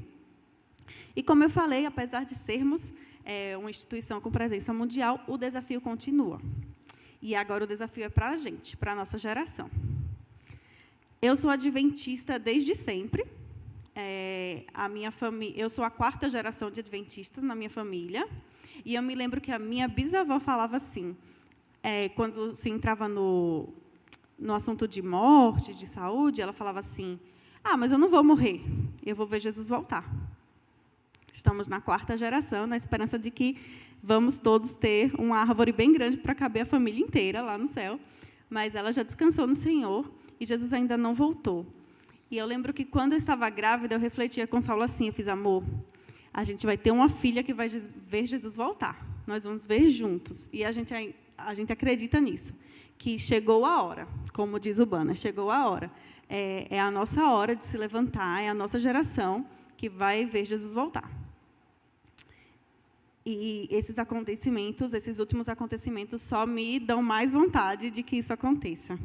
E, como eu falei, apesar de sermos uma instituição com presença mundial, o desafio continua. E agora o desafio é para a gente, para a nossa geração. Eu sou adventista desde sempre. Eu sou a 4ª geração de adventistas na minha família. E eu me lembro que a minha bisavó falava assim, quando se entrava no assunto de morte, de saúde, ela falava assim, mas eu não vou morrer, eu vou ver Jesus voltar. Estamos na 4ª geração, na esperança de que vamos todos ter uma árvore bem grande para caber a família inteira lá no céu. Mas ela já descansou no Senhor e Jesus ainda não voltou. E eu lembro que, quando eu estava grávida, eu refletia com Saulo assim, eu fiz, amor, a gente vai ter uma filha que vai ver Jesus voltar. Nós vamos ver juntos. E a gente acredita nisso, que chegou a hora, como diz o Banner, chegou a hora. É a nossa hora de se levantar, é a nossa geração que vai ver Jesus voltar. E esses acontecimentos, esses últimos acontecimentos, só me dão mais vontade de que isso aconteça.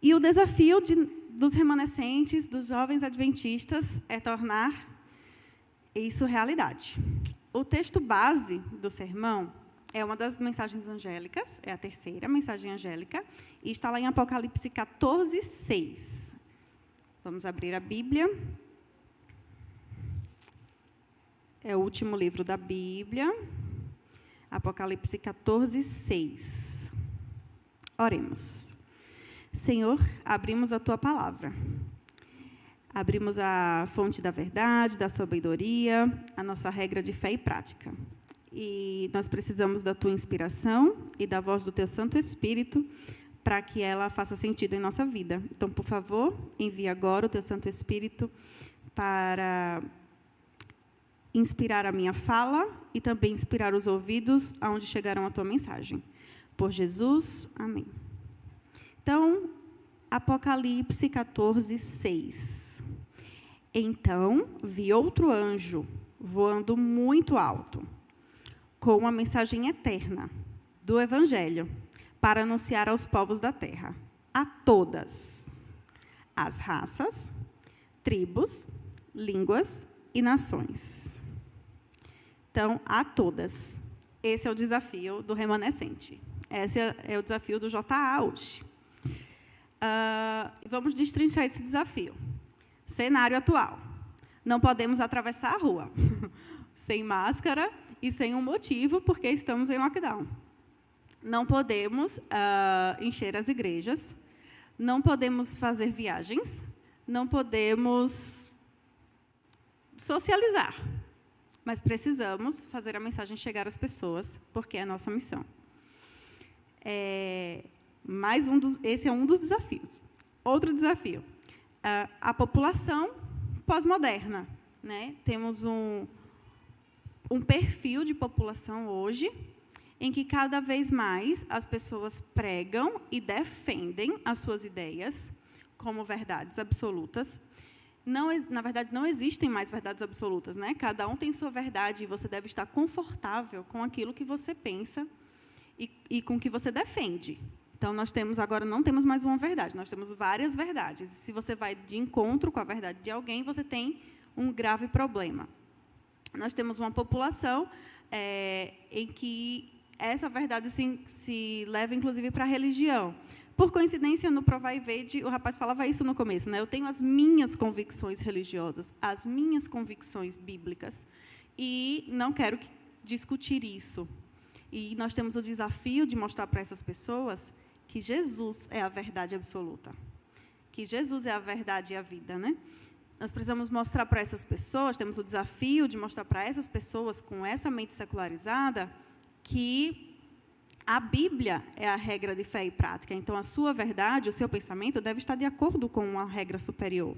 E o desafio dos remanescentes, dos jovens adventistas, é tornar isso realidade. O texto base do sermão é uma das mensagens angélicas, é a terceira mensagem angélica, e está lá em Apocalipse 14:6. Vamos abrir a Bíblia. É o último livro da Bíblia, Apocalipse 14:6. Oremos. Senhor, abrimos a Tua palavra. Abrimos a fonte da verdade, da sabedoria, a nossa regra de fé e prática. E nós precisamos da Tua inspiração e da voz do Teu Santo Espírito para que ela faça sentido em nossa vida. Então, por favor, envie agora o Teu Santo Espírito para inspirar a minha fala e também inspirar os ouvidos aonde chegarão a Tua mensagem. Por Jesus, amém. Então, Apocalipse 14:6. Então, vi outro anjo voando muito alto, com uma mensagem eterna do Evangelho, para anunciar aos povos da terra, a todas as raças, tribos, línguas e nações. Então, a todas. Esse é o desafio do remanescente. Esse é o desafio do JA hoje. Vamos destrinchar esse desafio. Cenário atual. Não podemos atravessar a rua sem máscara e sem um motivo, porque estamos em lockdown. Não podemos encher as igrejas, não podemos fazer viagens, não podemos socializar, mas precisamos fazer a mensagem chegar às pessoas, porque é a nossa missão. Esse é um dos desafios. Outro desafio, a população pós-moderna, né? Temos um perfil de população hoje em que cada vez mais as pessoas pregam e defendem as suas ideias como verdades absolutas. Na verdade, não existem mais verdades absolutas, né? Cada um tem sua verdade e você deve estar confortável com aquilo que você pensa e com o que você defende. Então, agora não temos mais uma verdade, nós temos várias verdades. Se você vai de encontro com a verdade de alguém, você tem um grave problema. Nós temos uma população em que essa verdade se leva, inclusive, para a religião. Por coincidência, no Provai Vede, o rapaz falava isso no começo, né? Eu tenho as minhas convicções religiosas, as minhas convicções bíblicas, e não quero discutir isso. E nós temos o desafio de mostrar para essas pessoas que Jesus é a verdade absoluta, que Jesus é a verdade e a vida, né? Nós precisamos mostrar para essas pessoas, temos o desafio de mostrar para essas pessoas com essa mente secularizada que a Bíblia é a regra de fé e prática. Então, a sua verdade, o seu pensamento deve estar de acordo com uma regra superior.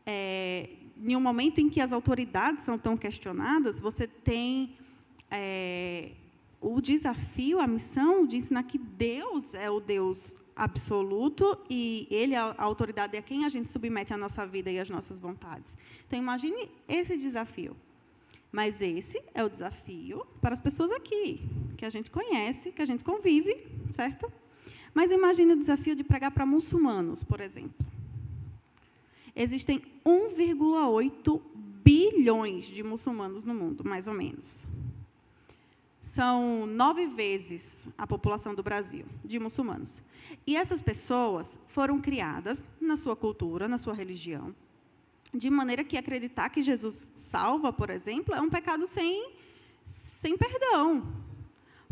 Em um momento em que as autoridades são tão questionadas, você tem o desafio, a missão de ensinar que Deus é o Deus absoluto e Ele, a autoridade, é quem a gente submete a nossa vida e as nossas vontades. Então, imagine esse desafio. Mas esse é o desafio para as pessoas aqui, que a gente conhece, que a gente convive, certo? Mas imagine o desafio de pregar para muçulmanos, por exemplo. Existem 1,8 bilhões de muçulmanos no mundo, mais ou menos. São 9 vezes a população do Brasil, de muçulmanos. E essas pessoas foram criadas na sua cultura, na sua religião, de maneira que acreditar que Jesus salva, por exemplo, é um pecado sem perdão.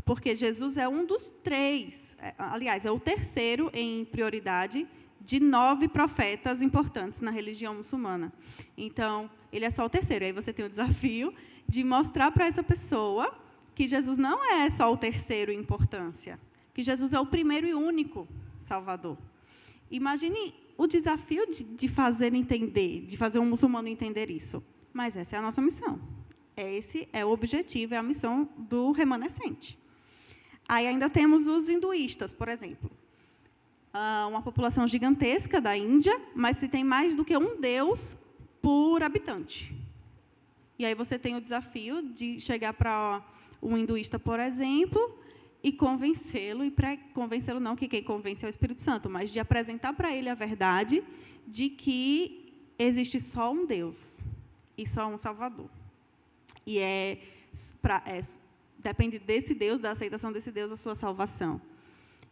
Porque Jesus é um dos 3, aliás, é o terceiro em prioridade de 9 profetas importantes na religião muçulmana. Então, ele é só o terceiro. Aí você tem o desafio de mostrar para essa pessoa que Jesus não é só o terceiro em importância, que Jesus é o primeiro e único Salvador. Imagine o desafio de fazer entender, de fazer um muçulmano entender isso. Mas essa é a nossa missão. Esse é o objetivo, é a missão do remanescente. Aí ainda temos os hinduístas, por exemplo. Uma população gigantesca da Índia, mas se tem mais do que um Deus por habitante. E aí você tem o desafio de chegar para um hinduísta, por exemplo, e convencê-lo, convencê-lo não, que quem convence é o Espírito Santo, mas de apresentar para ele a verdade de que existe só um Deus e só um Salvador. E depende desse Deus, da aceitação desse Deus, a sua salvação.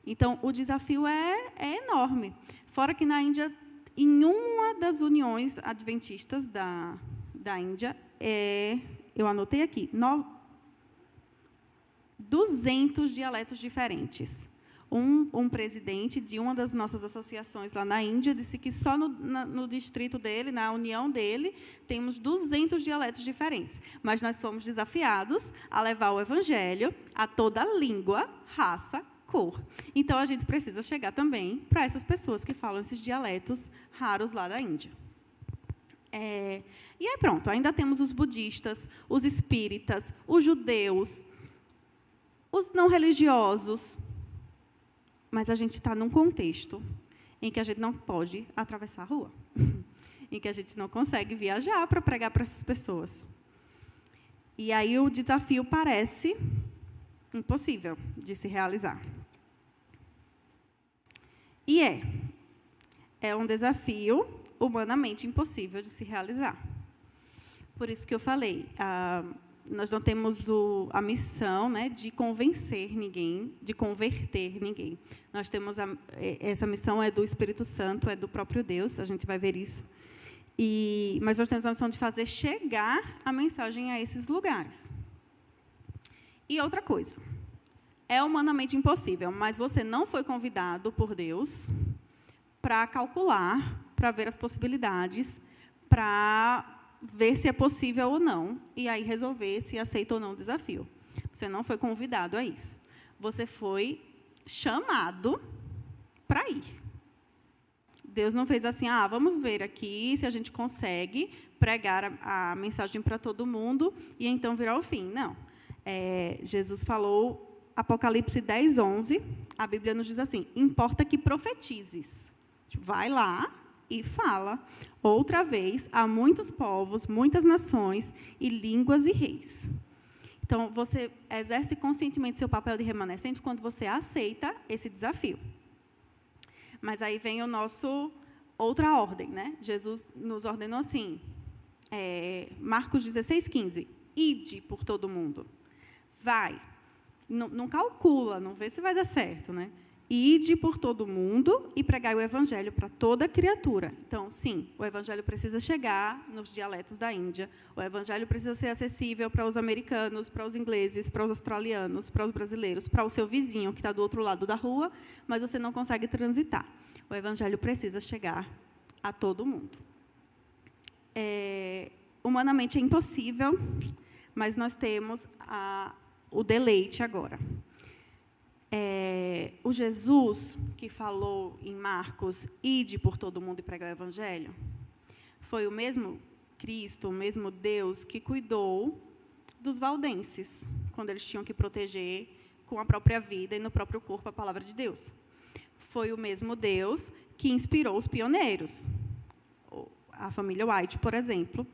Então, o desafio é enorme. Fora que na Índia, em uma das uniões adventistas da Índia, eu anotei aqui, 200 dialetos diferentes. Um presidente de uma das nossas associações lá na Índia disse que só no distrito dele, na união dele, temos 200 dialetos diferentes. Mas nós fomos desafiados a levar o evangelho a toda língua, raça, cor. Então, a gente precisa chegar também para essas pessoas que falam esses dialetos raros lá da Índia. E aí, pronto, ainda temos os budistas, os espíritas, os judeus, os não religiosos. Mas a gente está num contexto em que a gente não pode atravessar a rua, em que a gente não consegue viajar para pregar para essas pessoas. E aí o desafio parece impossível de se realizar. E é um desafio humanamente impossível de se realizar. Por isso que eu falei, nós não temos a missão, né, de convencer ninguém, de converter ninguém. Nós temos essa missão é do Espírito Santo, é do próprio Deus, a gente vai ver isso. Mas nós temos a missão de fazer chegar a mensagem a esses lugares. E outra coisa, é humanamente impossível, mas você não foi convidado por Deus para calcular, para ver as possibilidades, para ver se é possível ou não, e aí resolver se aceita ou não o desafio. Você não foi convidado a isso. Você foi chamado para ir. Deus não fez assim, vamos ver aqui se a gente consegue pregar a mensagem para todo mundo e então virar o fim. Não. Jesus falou, Apocalipse 10, 11, a Bíblia nos diz assim, importa que profetizes. Vai lá e fala outra vez a muitos povos, muitas nações e línguas e reis. Então, você exerce conscientemente seu papel de remanescente quando você aceita esse desafio. Mas aí vem outra ordem, né? Jesus nos ordenou assim, Marcos 16, 15, ide por todo mundo. Vai. Não calcula, não vê se vai dar certo, né? Ide por todo mundo e pregai o evangelho para toda criatura. Então, sim, o evangelho precisa chegar nos dialetos da Índia, o evangelho precisa ser acessível para os americanos, para os ingleses, para os australianos, para os brasileiros, para o seu vizinho que está do outro lado da rua, mas você não consegue transitar. O evangelho precisa chegar a todo mundo. Humanamente é impossível, mas nós temos o deleite agora. O Jesus que falou em Marcos, ide por todo mundo e pregar o evangelho, foi o mesmo Cristo, o mesmo Deus que cuidou dos valdenses, quando eles tinham que proteger com a própria vida e no próprio corpo a palavra de Deus. Foi o mesmo Deus que inspirou os pioneiros, a família White, por exemplo,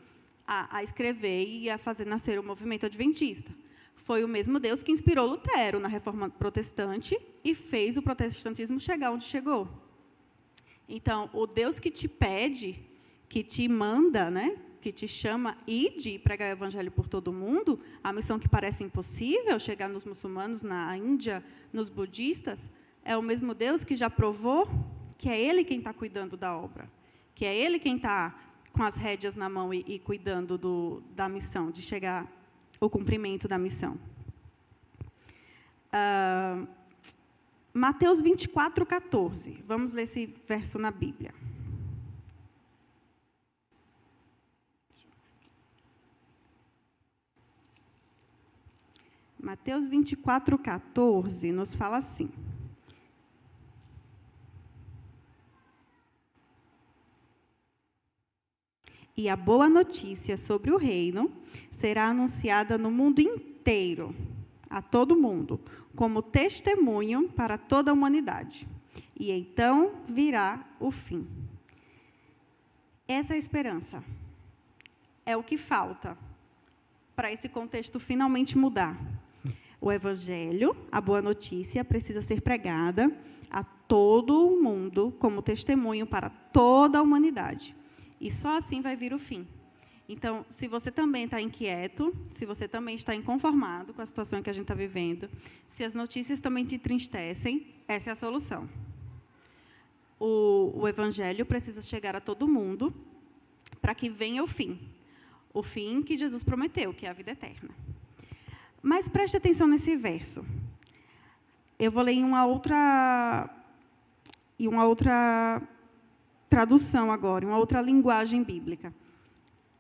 a escrever e a fazer nascer o movimento adventista. Foi o mesmo Deus que inspirou Lutero na Reforma Protestante e fez o protestantismo chegar onde chegou. Então, o Deus que te pede, que te manda, né, que te chama, ide pregar o evangelho por todo mundo, a missão que parece impossível, chegar nos muçulmanos, na Índia, nos budistas, é o mesmo Deus que já provou que é Ele quem está cuidando da obra, que é Ele quem está com as rédeas na mão e cuidando da missão, de chegar o cumprimento da missão. Mateus 24, 14. Vamos ler esse verso na Bíblia. Mateus 24, 14 nos fala assim. E a boa notícia sobre o reino será anunciada no mundo inteiro, a todo mundo, como testemunho para toda a humanidade. E então virá o fim. Essa é a esperança. É o que falta para esse contexto finalmente mudar. O Evangelho, a boa notícia, precisa ser pregada a todo o mundo como testemunho para toda a humanidade. E só assim vai vir o fim. Então, se você também está inquieto, se você também está inconformado com a situação que a gente está vivendo, se as notícias também te entristecem, essa é a solução. O Evangelho precisa chegar a todo mundo para que venha o fim que Jesus prometeu, que é a vida eterna. Mas preste atenção nesse verso. Eu vou ler em uma outra tradução agora, em uma outra linguagem bíblica.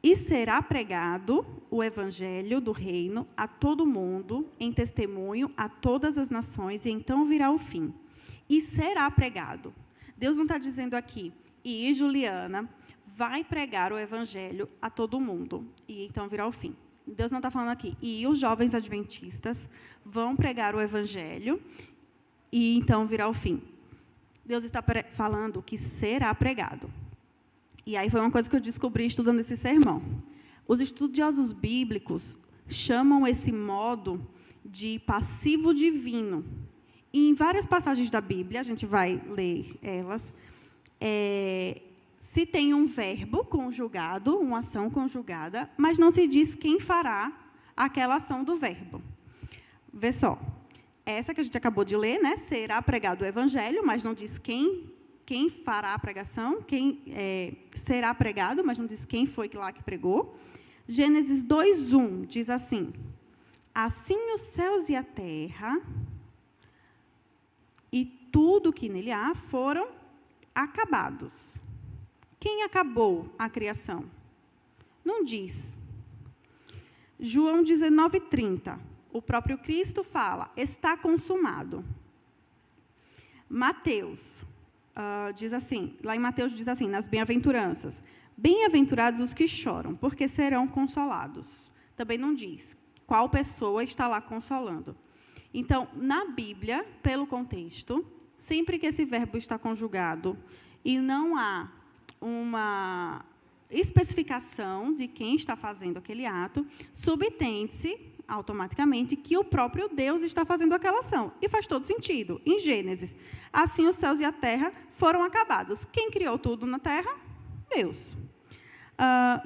E será pregado o evangelho do reino a todo mundo, em testemunho a todas as nações, e então virá o fim. E será pregado. Deus não está dizendo aqui, e Juliana vai pregar o evangelho a todo mundo, e então virá o fim. Deus não está falando aqui, e os jovens adventistas vão pregar o evangelho, e então virá o fim. Deus está falando que será pregado. E aí foi uma coisa que eu descobri estudando esse sermão. Os estudiosos bíblicos chamam esse modo de passivo divino. E em várias passagens da Bíblia, a gente vai ler elas, se tem um verbo conjugado, uma ação conjugada, mas não se diz quem fará aquela ação do verbo. Vê só, essa que a gente acabou de ler, né? Será pregado o evangelho, mas não diz quem fará a pregação, quem será pregado, mas não diz quem foi lá que pregou. Gênesis 2:1 diz assim: assim os céus e a terra e tudo que nele há foram acabados. Quem acabou a criação? Não diz. João 19:30, o próprio Cristo fala, está consumado. Mateus diz assim, lá em Mateus diz assim, nas bem-aventuranças, bem-aventurados os que choram, porque serão consolados. Também não diz qual pessoa está lá consolando. Então, na Bíblia, pelo contexto, sempre que esse verbo está conjugado e não há uma especificação de quem está fazendo aquele ato, subtende-se automaticamente que o próprio Deus está fazendo aquela ação. E faz todo sentido. Em Gênesis, assim os céus e a terra foram acabados. Quem criou tudo na terra? Deus.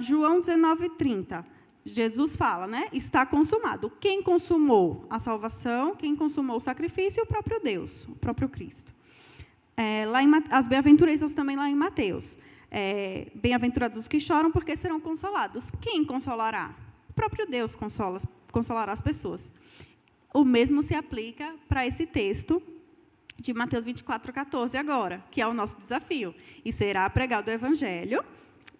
João 19:30, Jesus fala, né? Está consumado. Quem consumou a salvação, quem consumou o sacrifício? O próprio Deus, o próprio Cristo. As bem-aventuranças também lá em Mateus. Bem-aventurados os que choram, porque serão consolados. Quem consolará? O próprio Deus consolará as pessoas. O mesmo se aplica para esse texto de Mateus 24:14 agora, que é o nosso desafio. E será pregado o evangelho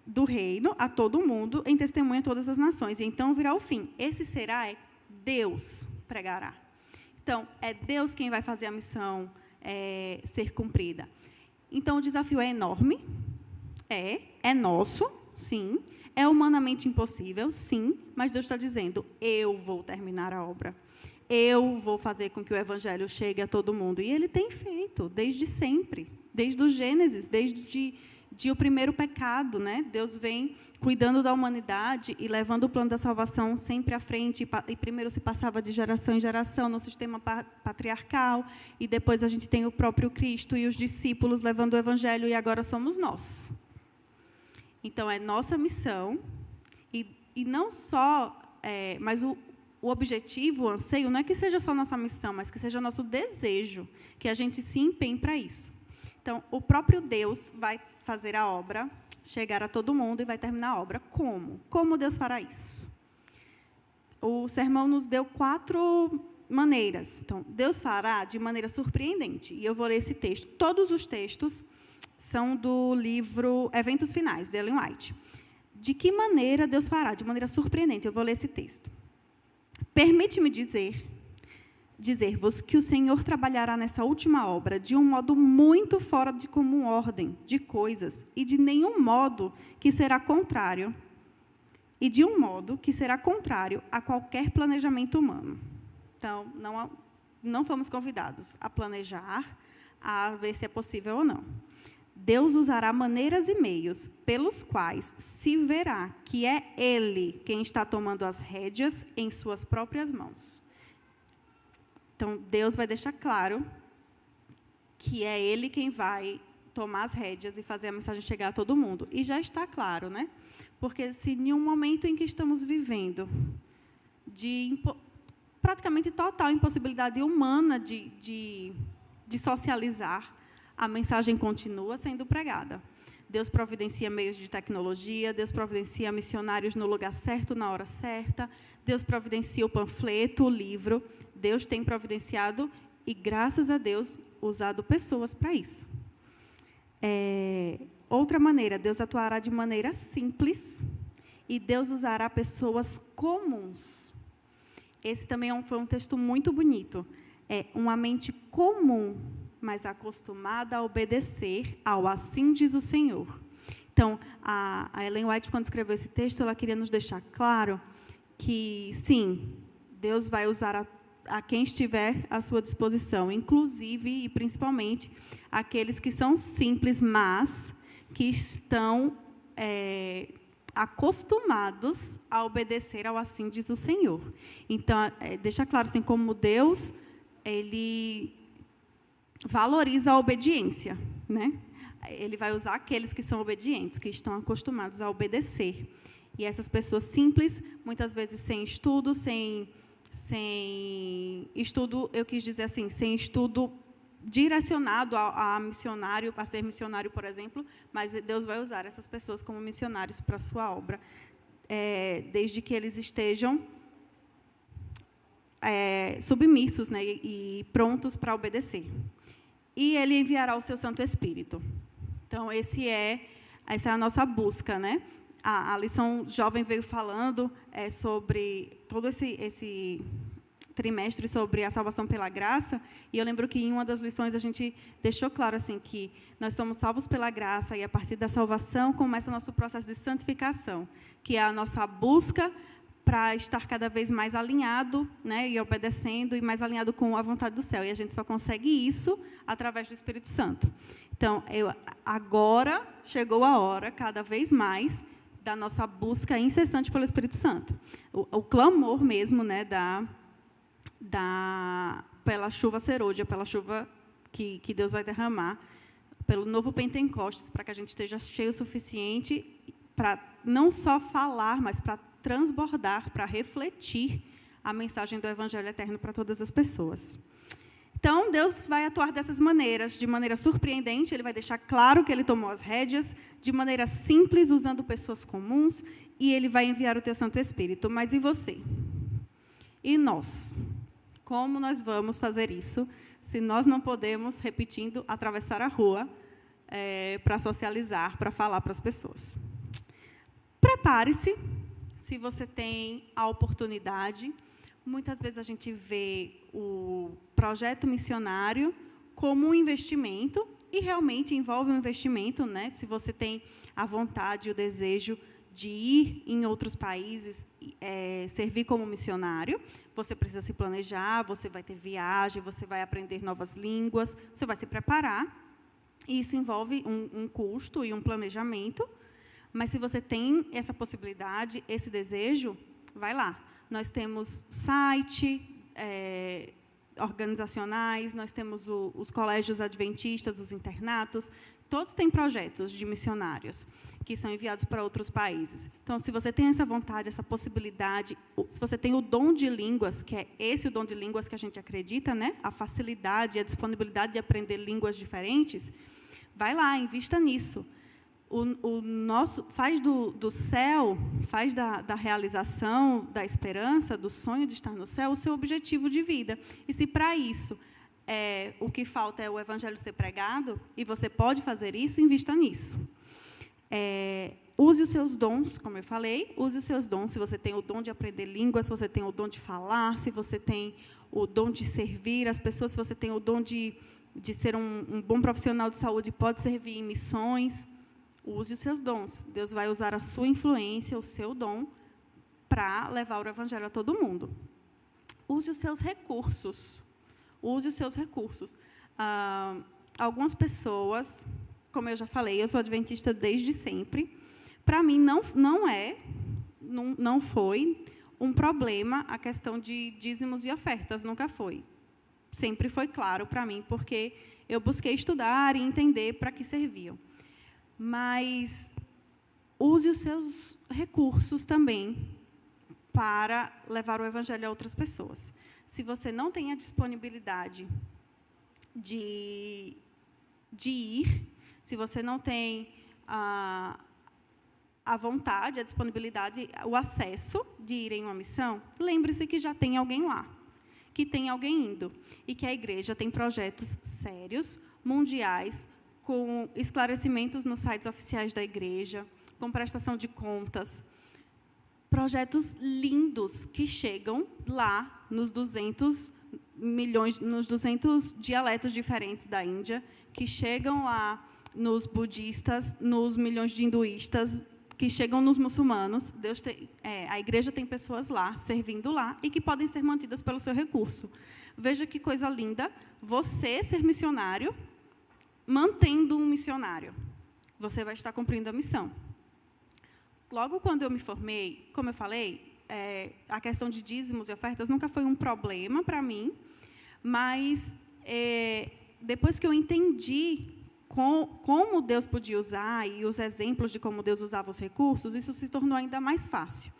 do reino a todo mundo, em testemunho a todas as nações. E então virá o fim. Esse será Deus pregará. Então, é Deus quem vai fazer a missão ser cumprida. Então, o desafio é enorme. É nosso, sim. É humanamente impossível, sim. Mas Deus está dizendo, eu vou terminar a obra. Eu vou fazer com que o evangelho chegue a todo mundo. E ele tem feito, desde sempre. Desde o Gênesis, desde o primeiro pecado, né? Deus vem cuidando da humanidade e levando o plano da salvação sempre à frente. E primeiro se passava de geração em geração no sistema patriarcal, e depois a gente tem o próprio Cristo e os discípulos levando o evangelho, e agora somos nós. Então, é nossa missão, e não só, mas o objetivo, o anseio, não é que seja só nossa missão, mas que seja nosso desejo, que a gente se empenhe para isso. Então, o próprio Deus vai fazer a obra, chegar a todo mundo e vai terminar a obra. Como? Como Deus fará isso? O sermão nos deu 4 maneiras. Então, Deus fará de maneira surpreendente. E eu vou ler esse texto. Todos os textos são do livro Eventos Finais, de Ellen White. De que maneira Deus fará? De maneira surpreendente. Eu vou ler esse texto. Permite-me dizer-vos que o Senhor trabalhará nessa última obra de um modo muito fora de comum ordem de coisas, e de nenhum modo que será contrário, a qualquer planejamento humano. Então, não fomos convidados a planejar, a ver se é possível ou não. Deus usará maneiras e meios pelos quais se verá que é Ele quem está tomando as rédeas em suas próprias mãos. Então, Deus vai deixar claro que é Ele quem vai tomar as rédeas e fazer a mensagem chegar a todo mundo. E já está claro, né? Porque se em um momento em que estamos vivendo de praticamente total impossibilidade humana de socializar, a mensagem continua sendo pregada. Deus providencia meios de tecnologia, Deus providencia missionários no lugar certo, na hora certa, Deus providencia o panfleto, o livro, Deus tem providenciado e, graças a Deus, usado pessoas para isso. Outra maneira, Deus atuará de maneira simples e Deus usará pessoas comuns. Esse também foi um texto muito bonito. É uma mente comum, mas acostumada a obedecer ao assim diz o Senhor. Então, a Ellen White, quando escreveu esse texto, ela queria nos deixar claro que, sim, Deus vai usar a quem estiver à sua disposição, inclusive e principalmente aqueles que são simples, mas que estão acostumados a obedecer ao assim diz o Senhor. Então, deixa claro, assim, como Deus, Ele valoriza a obediência, né? Ele vai usar aqueles que são obedientes, que estão acostumados a obedecer. E essas pessoas simples, muitas vezes sem estudo, sem estudo, eu quis dizer assim, sem estudo direcionado a missionário, a ser missionário, por exemplo, mas Deus vai usar essas pessoas como missionários para a sua obra, desde que eles estejam submissos, né, e prontos para obedecer. E Ele enviará o seu Santo Espírito. Então, essa é a nossa busca, né? A lição jovem veio falando sobre todo esse trimestre sobre a salvação pela graça, e eu lembro que em uma das lições a gente deixou claro assim que nós somos salvos pela graça e a partir da salvação começa o nosso processo de santificação, que é a nossa busca para estar cada vez mais alinhado, né, e obedecendo, e mais alinhado com a vontade do céu. E a gente só consegue isso através do Espírito Santo. Então, agora chegou a hora, cada vez mais, da nossa busca incessante pelo Espírito Santo. O clamor mesmo, né, pela chuva serôdia, pela chuva que Deus vai derramar, pelo novo Pentecostes, para que a gente esteja cheio o suficiente para não só falar, mas para transbordar, para refletir a mensagem do Evangelho eterno para todas as pessoas. Então, Deus vai atuar dessas maneiras, de maneira surpreendente, Ele vai deixar claro que Ele tomou as rédeas, de maneira simples, usando pessoas comuns, e Ele vai enviar o teu Santo Espírito. Mas e você? E nós? Como nós vamos fazer isso, se nós não podemos, repetindo, atravessar a rua para socializar, para falar para as pessoas? Prepare-se. Se você tem a oportunidade, muitas vezes a gente vê o projeto missionário como um investimento, e realmente envolve um investimento, né? Se você tem a vontade e o desejo de ir em outros países, servir como missionário, você precisa se planejar, você vai ter viagem, você vai aprender novas línguas, você vai se preparar, e isso envolve um custo e um planejamento. Mas se você tem essa possibilidade, esse desejo, vai lá. Nós temos site, organizacionais, nós temos os colégios adventistas, os internatos, todos têm projetos de missionários que são enviados para outros países. Então, se você tem essa vontade, essa possibilidade, se você tem o dom de línguas, que é esse o dom de línguas que a gente acredita, né? A facilidade, a disponibilidade de aprender línguas diferentes, vai lá, invista nisso. Faz do céu, faz da realização, da esperança, do sonho de estar no céu, o seu objetivo de vida. E se para isso o que falta é o Evangelho ser pregado, e você pode fazer isso, invista nisso. Use os seus dons, como eu falei, use os seus dons. Se você tem o dom de aprender línguas, se você tem o dom de falar, se você tem o dom de servir as pessoas, se você tem o dom de ser um bom profissional de saúde, pode servir em missões. Use os seus dons. Deus vai usar a sua influência, o seu dom, para levar o Evangelho a todo mundo. Use os seus recursos. Use os seus recursos. Algumas pessoas como eu já falei, eu sou adventista desde sempre. Para mim, não foi um problema a questão de dízimos e ofertas, nunca foi. Sempre foi claro para mim, porque eu busquei estudar e entender para que serviam. Mas use os seus recursos também para levar o evangelho a outras pessoas. Se você não tem a disponibilidade de ir, se você não tem a vontade, a disponibilidade, o acesso de ir em uma missão, lembre-se que já tem alguém lá, que tem alguém indo, e que a igreja tem projetos sérios, mundiais, com esclarecimentos nos sites oficiais da igreja, com prestação de contas, projetos lindos que chegam lá nos 200 milhões, nos 200 dialetos diferentes da Índia, que chegam lá nos budistas, nos milhões de hinduístas, que chegam nos muçulmanos. A igreja tem pessoas lá, servindo lá, e que podem ser mantidas pelo seu recurso. Veja que coisa linda, você ser missionário, mantendo um missionário. Você vai estar cumprindo a missão. Logo quando eu me formei, como eu falei, a questão de dízimos e ofertas nunca foi um problema para mim, mas depois que eu entendi como Deus podia usar e os exemplos de como Deus usava os recursos, isso se tornou ainda mais fácil.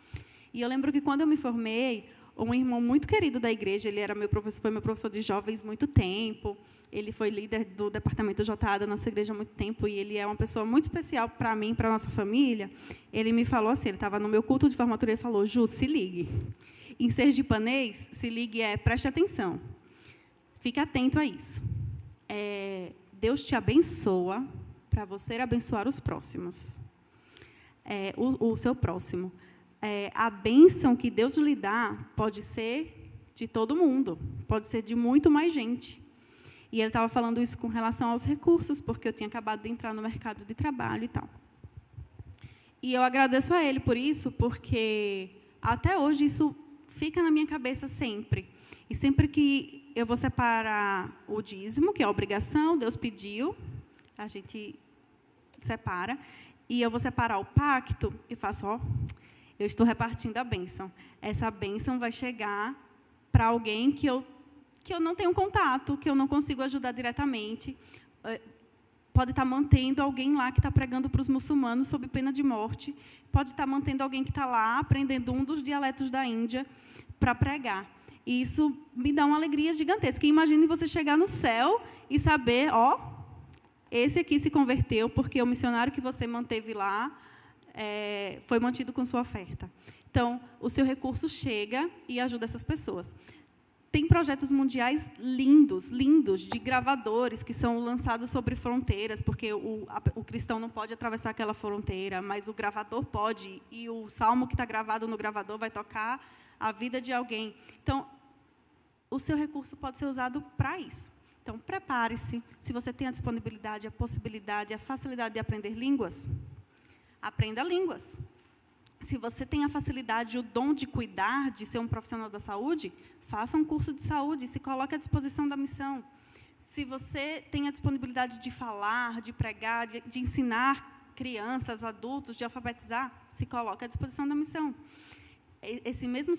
E eu lembro que quando eu me formei, um irmão muito querido da igreja, ele era foi meu professor de jovens muito tempo, ele foi líder do departamento JA da nossa igreja há muito tempo, e ele é uma pessoa muito especial para mim, para a nossa família. Ele me falou assim, ele estava no meu culto de formatura, ele falou: Ju, se ligue. Em sergipanês, se ligue preste atenção. Fique atento a isso. Deus te abençoa para você abençoar os próximos. O seu próximo. A bênção que Deus lhe dá pode ser de todo mundo, pode ser de muito mais gente. E ele estava falando isso com relação aos recursos, porque eu tinha acabado de entrar no mercado de trabalho e tal. E eu agradeço a ele por isso, porque até hoje isso fica na minha cabeça sempre. E sempre que eu vou separar o dízimo, que é a obrigação, Deus pediu, a gente separa, e eu vou separar o pacto, e faço, eu estou repartindo a bênção. Essa bênção vai chegar para alguém que eu não tenho contato, que eu não consigo ajudar diretamente. Pode estar mantendo alguém lá que está pregando para os muçulmanos sob pena de morte. Pode estar mantendo alguém que está lá aprendendo um dos dialetos da Índia para pregar. E isso me dá uma alegria gigantesca. Imagine você chegar no céu e saber, esse aqui se converteu porque o missionário que você manteve lá foi mantido com sua oferta. Então, o seu recurso chega e ajuda essas pessoas. Tem projetos mundiais lindos, lindos, de gravadores que são lançados sobre fronteiras, porque o cristão não pode atravessar aquela fronteira, mas o gravador pode, e o salmo que está gravado no gravador vai tocar a vida de alguém. Então, o seu recurso pode ser usado para isso. Então, prepare-se. Se você tem a disponibilidade, a possibilidade, a facilidade de aprender línguas, aprenda línguas. Se você tem a facilidade, o dom de cuidar, de ser um profissional da saúde, faça um curso de saúde, se coloque à disposição da missão. Se você tem a disponibilidade de falar, de pregar, de ensinar crianças, adultos, de alfabetizar, se coloque à disposição da missão. Esse mesmo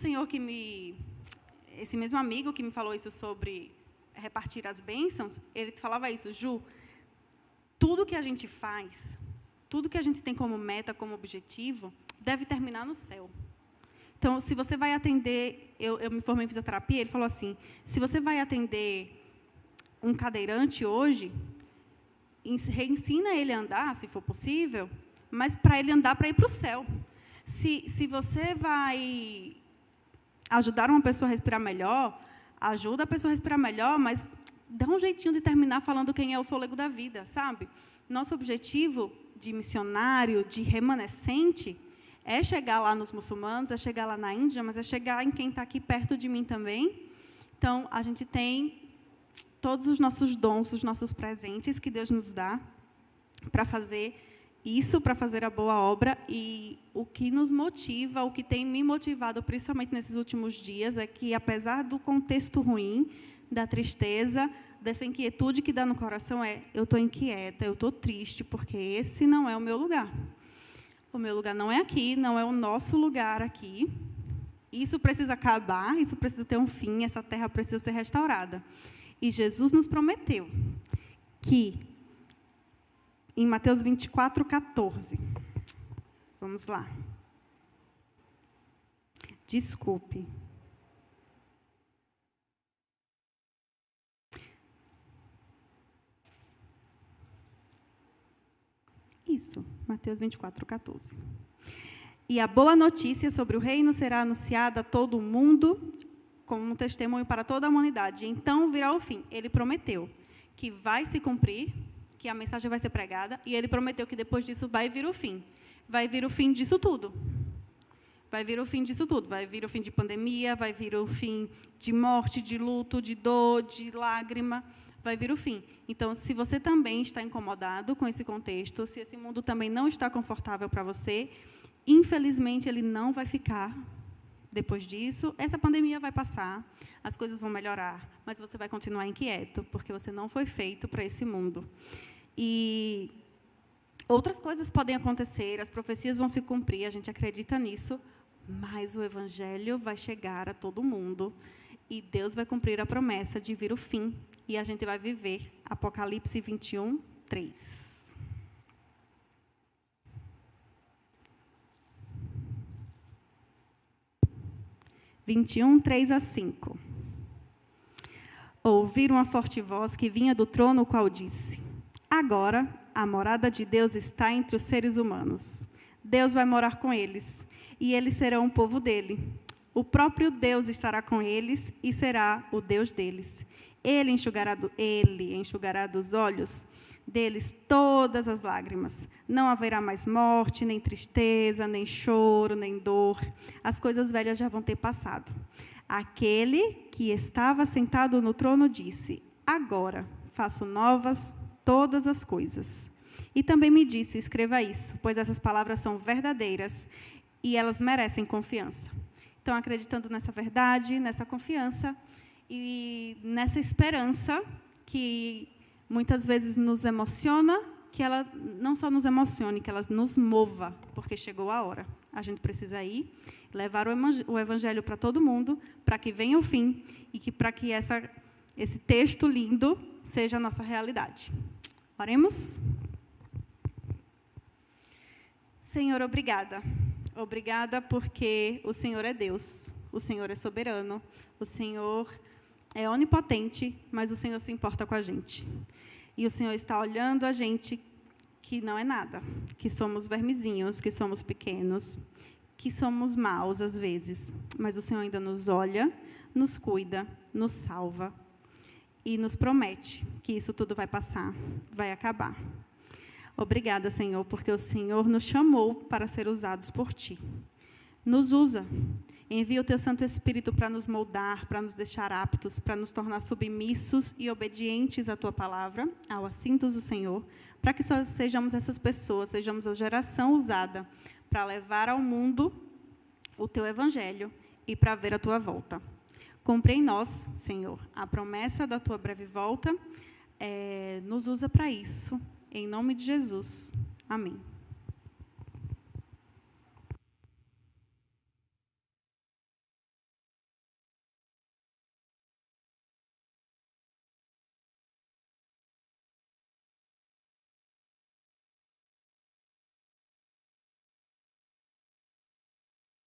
amigo que me falou isso sobre repartir as bênçãos, ele falava isso: Ju, tudo que a gente faz, tudo que a gente tem como meta, como objetivo, deve terminar no céu. Então, se você vai atender, eu me formei em fisioterapia, ele falou assim, se você vai atender um cadeirante hoje, reensina ele a andar, se for possível, mas para ele andar para ir para o céu. Se você vai ajudar uma pessoa a respirar melhor, ajuda a pessoa a respirar melhor, mas dá um jeitinho de terminar falando quem é o fôlego da vida, sabe? Nosso objetivo de missionário, de remanescente, é chegar lá nos muçulmanos, é chegar lá na Índia, mas é chegar em quem está aqui perto de mim também. Então, a gente tem todos os nossos dons, os nossos presentes que Deus nos dá para fazer isso, para fazer a boa obra. E o que nos motiva, o que tem me motivado, principalmente nesses últimos dias, é que, apesar do contexto ruim, da tristeza, dessa inquietude que dá no coração é: eu estou inquieta, eu estou triste, porque esse não é o meu lugar. O meu lugar não é aqui, não é o nosso lugar aqui. Isso precisa acabar, isso precisa ter um fim, essa terra precisa ser restaurada. E Jesus nos prometeu que, em Mateus 24:14, vamos lá. Desculpe. Isso, Mateus 24:14. E a boa notícia sobre o reino será anunciada a todo o mundo como um testemunho para toda a humanidade. Então virá o fim. Ele prometeu que vai se cumprir, que a mensagem vai ser pregada, e ele prometeu que depois disso vai vir o fim. Vai vir o fim disso tudo. Vai vir o fim disso tudo. Vai vir o fim de pandemia, vai vir o fim de morte, de luto, de dor, de lágrima. Vai vir o fim. Então, se você também está incomodado com esse contexto, se esse mundo também não está confortável para você, infelizmente, ele não vai ficar depois disso. Essa pandemia vai passar, as coisas vão melhorar, mas você vai continuar inquieto, porque você não foi feito para esse mundo. E outras coisas podem acontecer, as profecias vão se cumprir, a gente acredita nisso, mas o Evangelho vai chegar a todo mundo e Deus vai cumprir a promessa de vir o fim e a gente vai viver Apocalipse 21:3. (21, 3-5). Ouviram uma forte voz que vinha do trono, o qual disse: agora a morada de Deus está entre os seres humanos. Deus vai morar com eles, e eles serão o povo dele. O próprio Deus estará com eles e será o Deus deles. Ele enxugará dos olhos deles todas as lágrimas. Não haverá mais morte, nem tristeza, nem choro, nem dor. As coisas velhas já vão ter passado. Aquele que estava sentado no trono disse: agora faço novas todas as coisas. E também me disse: escreva isso, pois essas palavras são verdadeiras e elas merecem confiança. Então, acreditando nessa verdade, nessa confiança e nessa esperança que muitas vezes nos emociona, que ela não só nos emocione, que ela nos mova, porque chegou a hora. A gente precisa ir, levar o Evangelho para todo mundo, para que venha o fim e que para que esse texto lindo seja a nossa realidade. Oremos? Senhor, obrigada. Obrigada porque o Senhor é Deus, o Senhor é soberano, o Senhor é onipotente, mas o Senhor se importa com a gente. E o Senhor está olhando a gente que não é nada, que somos vermezinhos, que somos pequenos, que somos maus às vezes, mas o Senhor ainda nos olha, nos cuida, nos salva e nos promete que isso tudo vai passar, vai acabar. Obrigada, Senhor, porque o Senhor nos chamou para ser usados por Ti. Nos usa. Envia o Teu Santo Espírito para nos moldar, para nos deixar aptos, para nos tornar submissos e obedientes à Tua palavra, ao assintos do Senhor, para que só sejamos essas pessoas, sejamos a geração usada para levar ao mundo o Teu Evangelho e para ver a Tua volta. Cumpre em nós, Senhor, a promessa da Tua breve volta, nos usa para isso. Em nome de Jesus. Amém.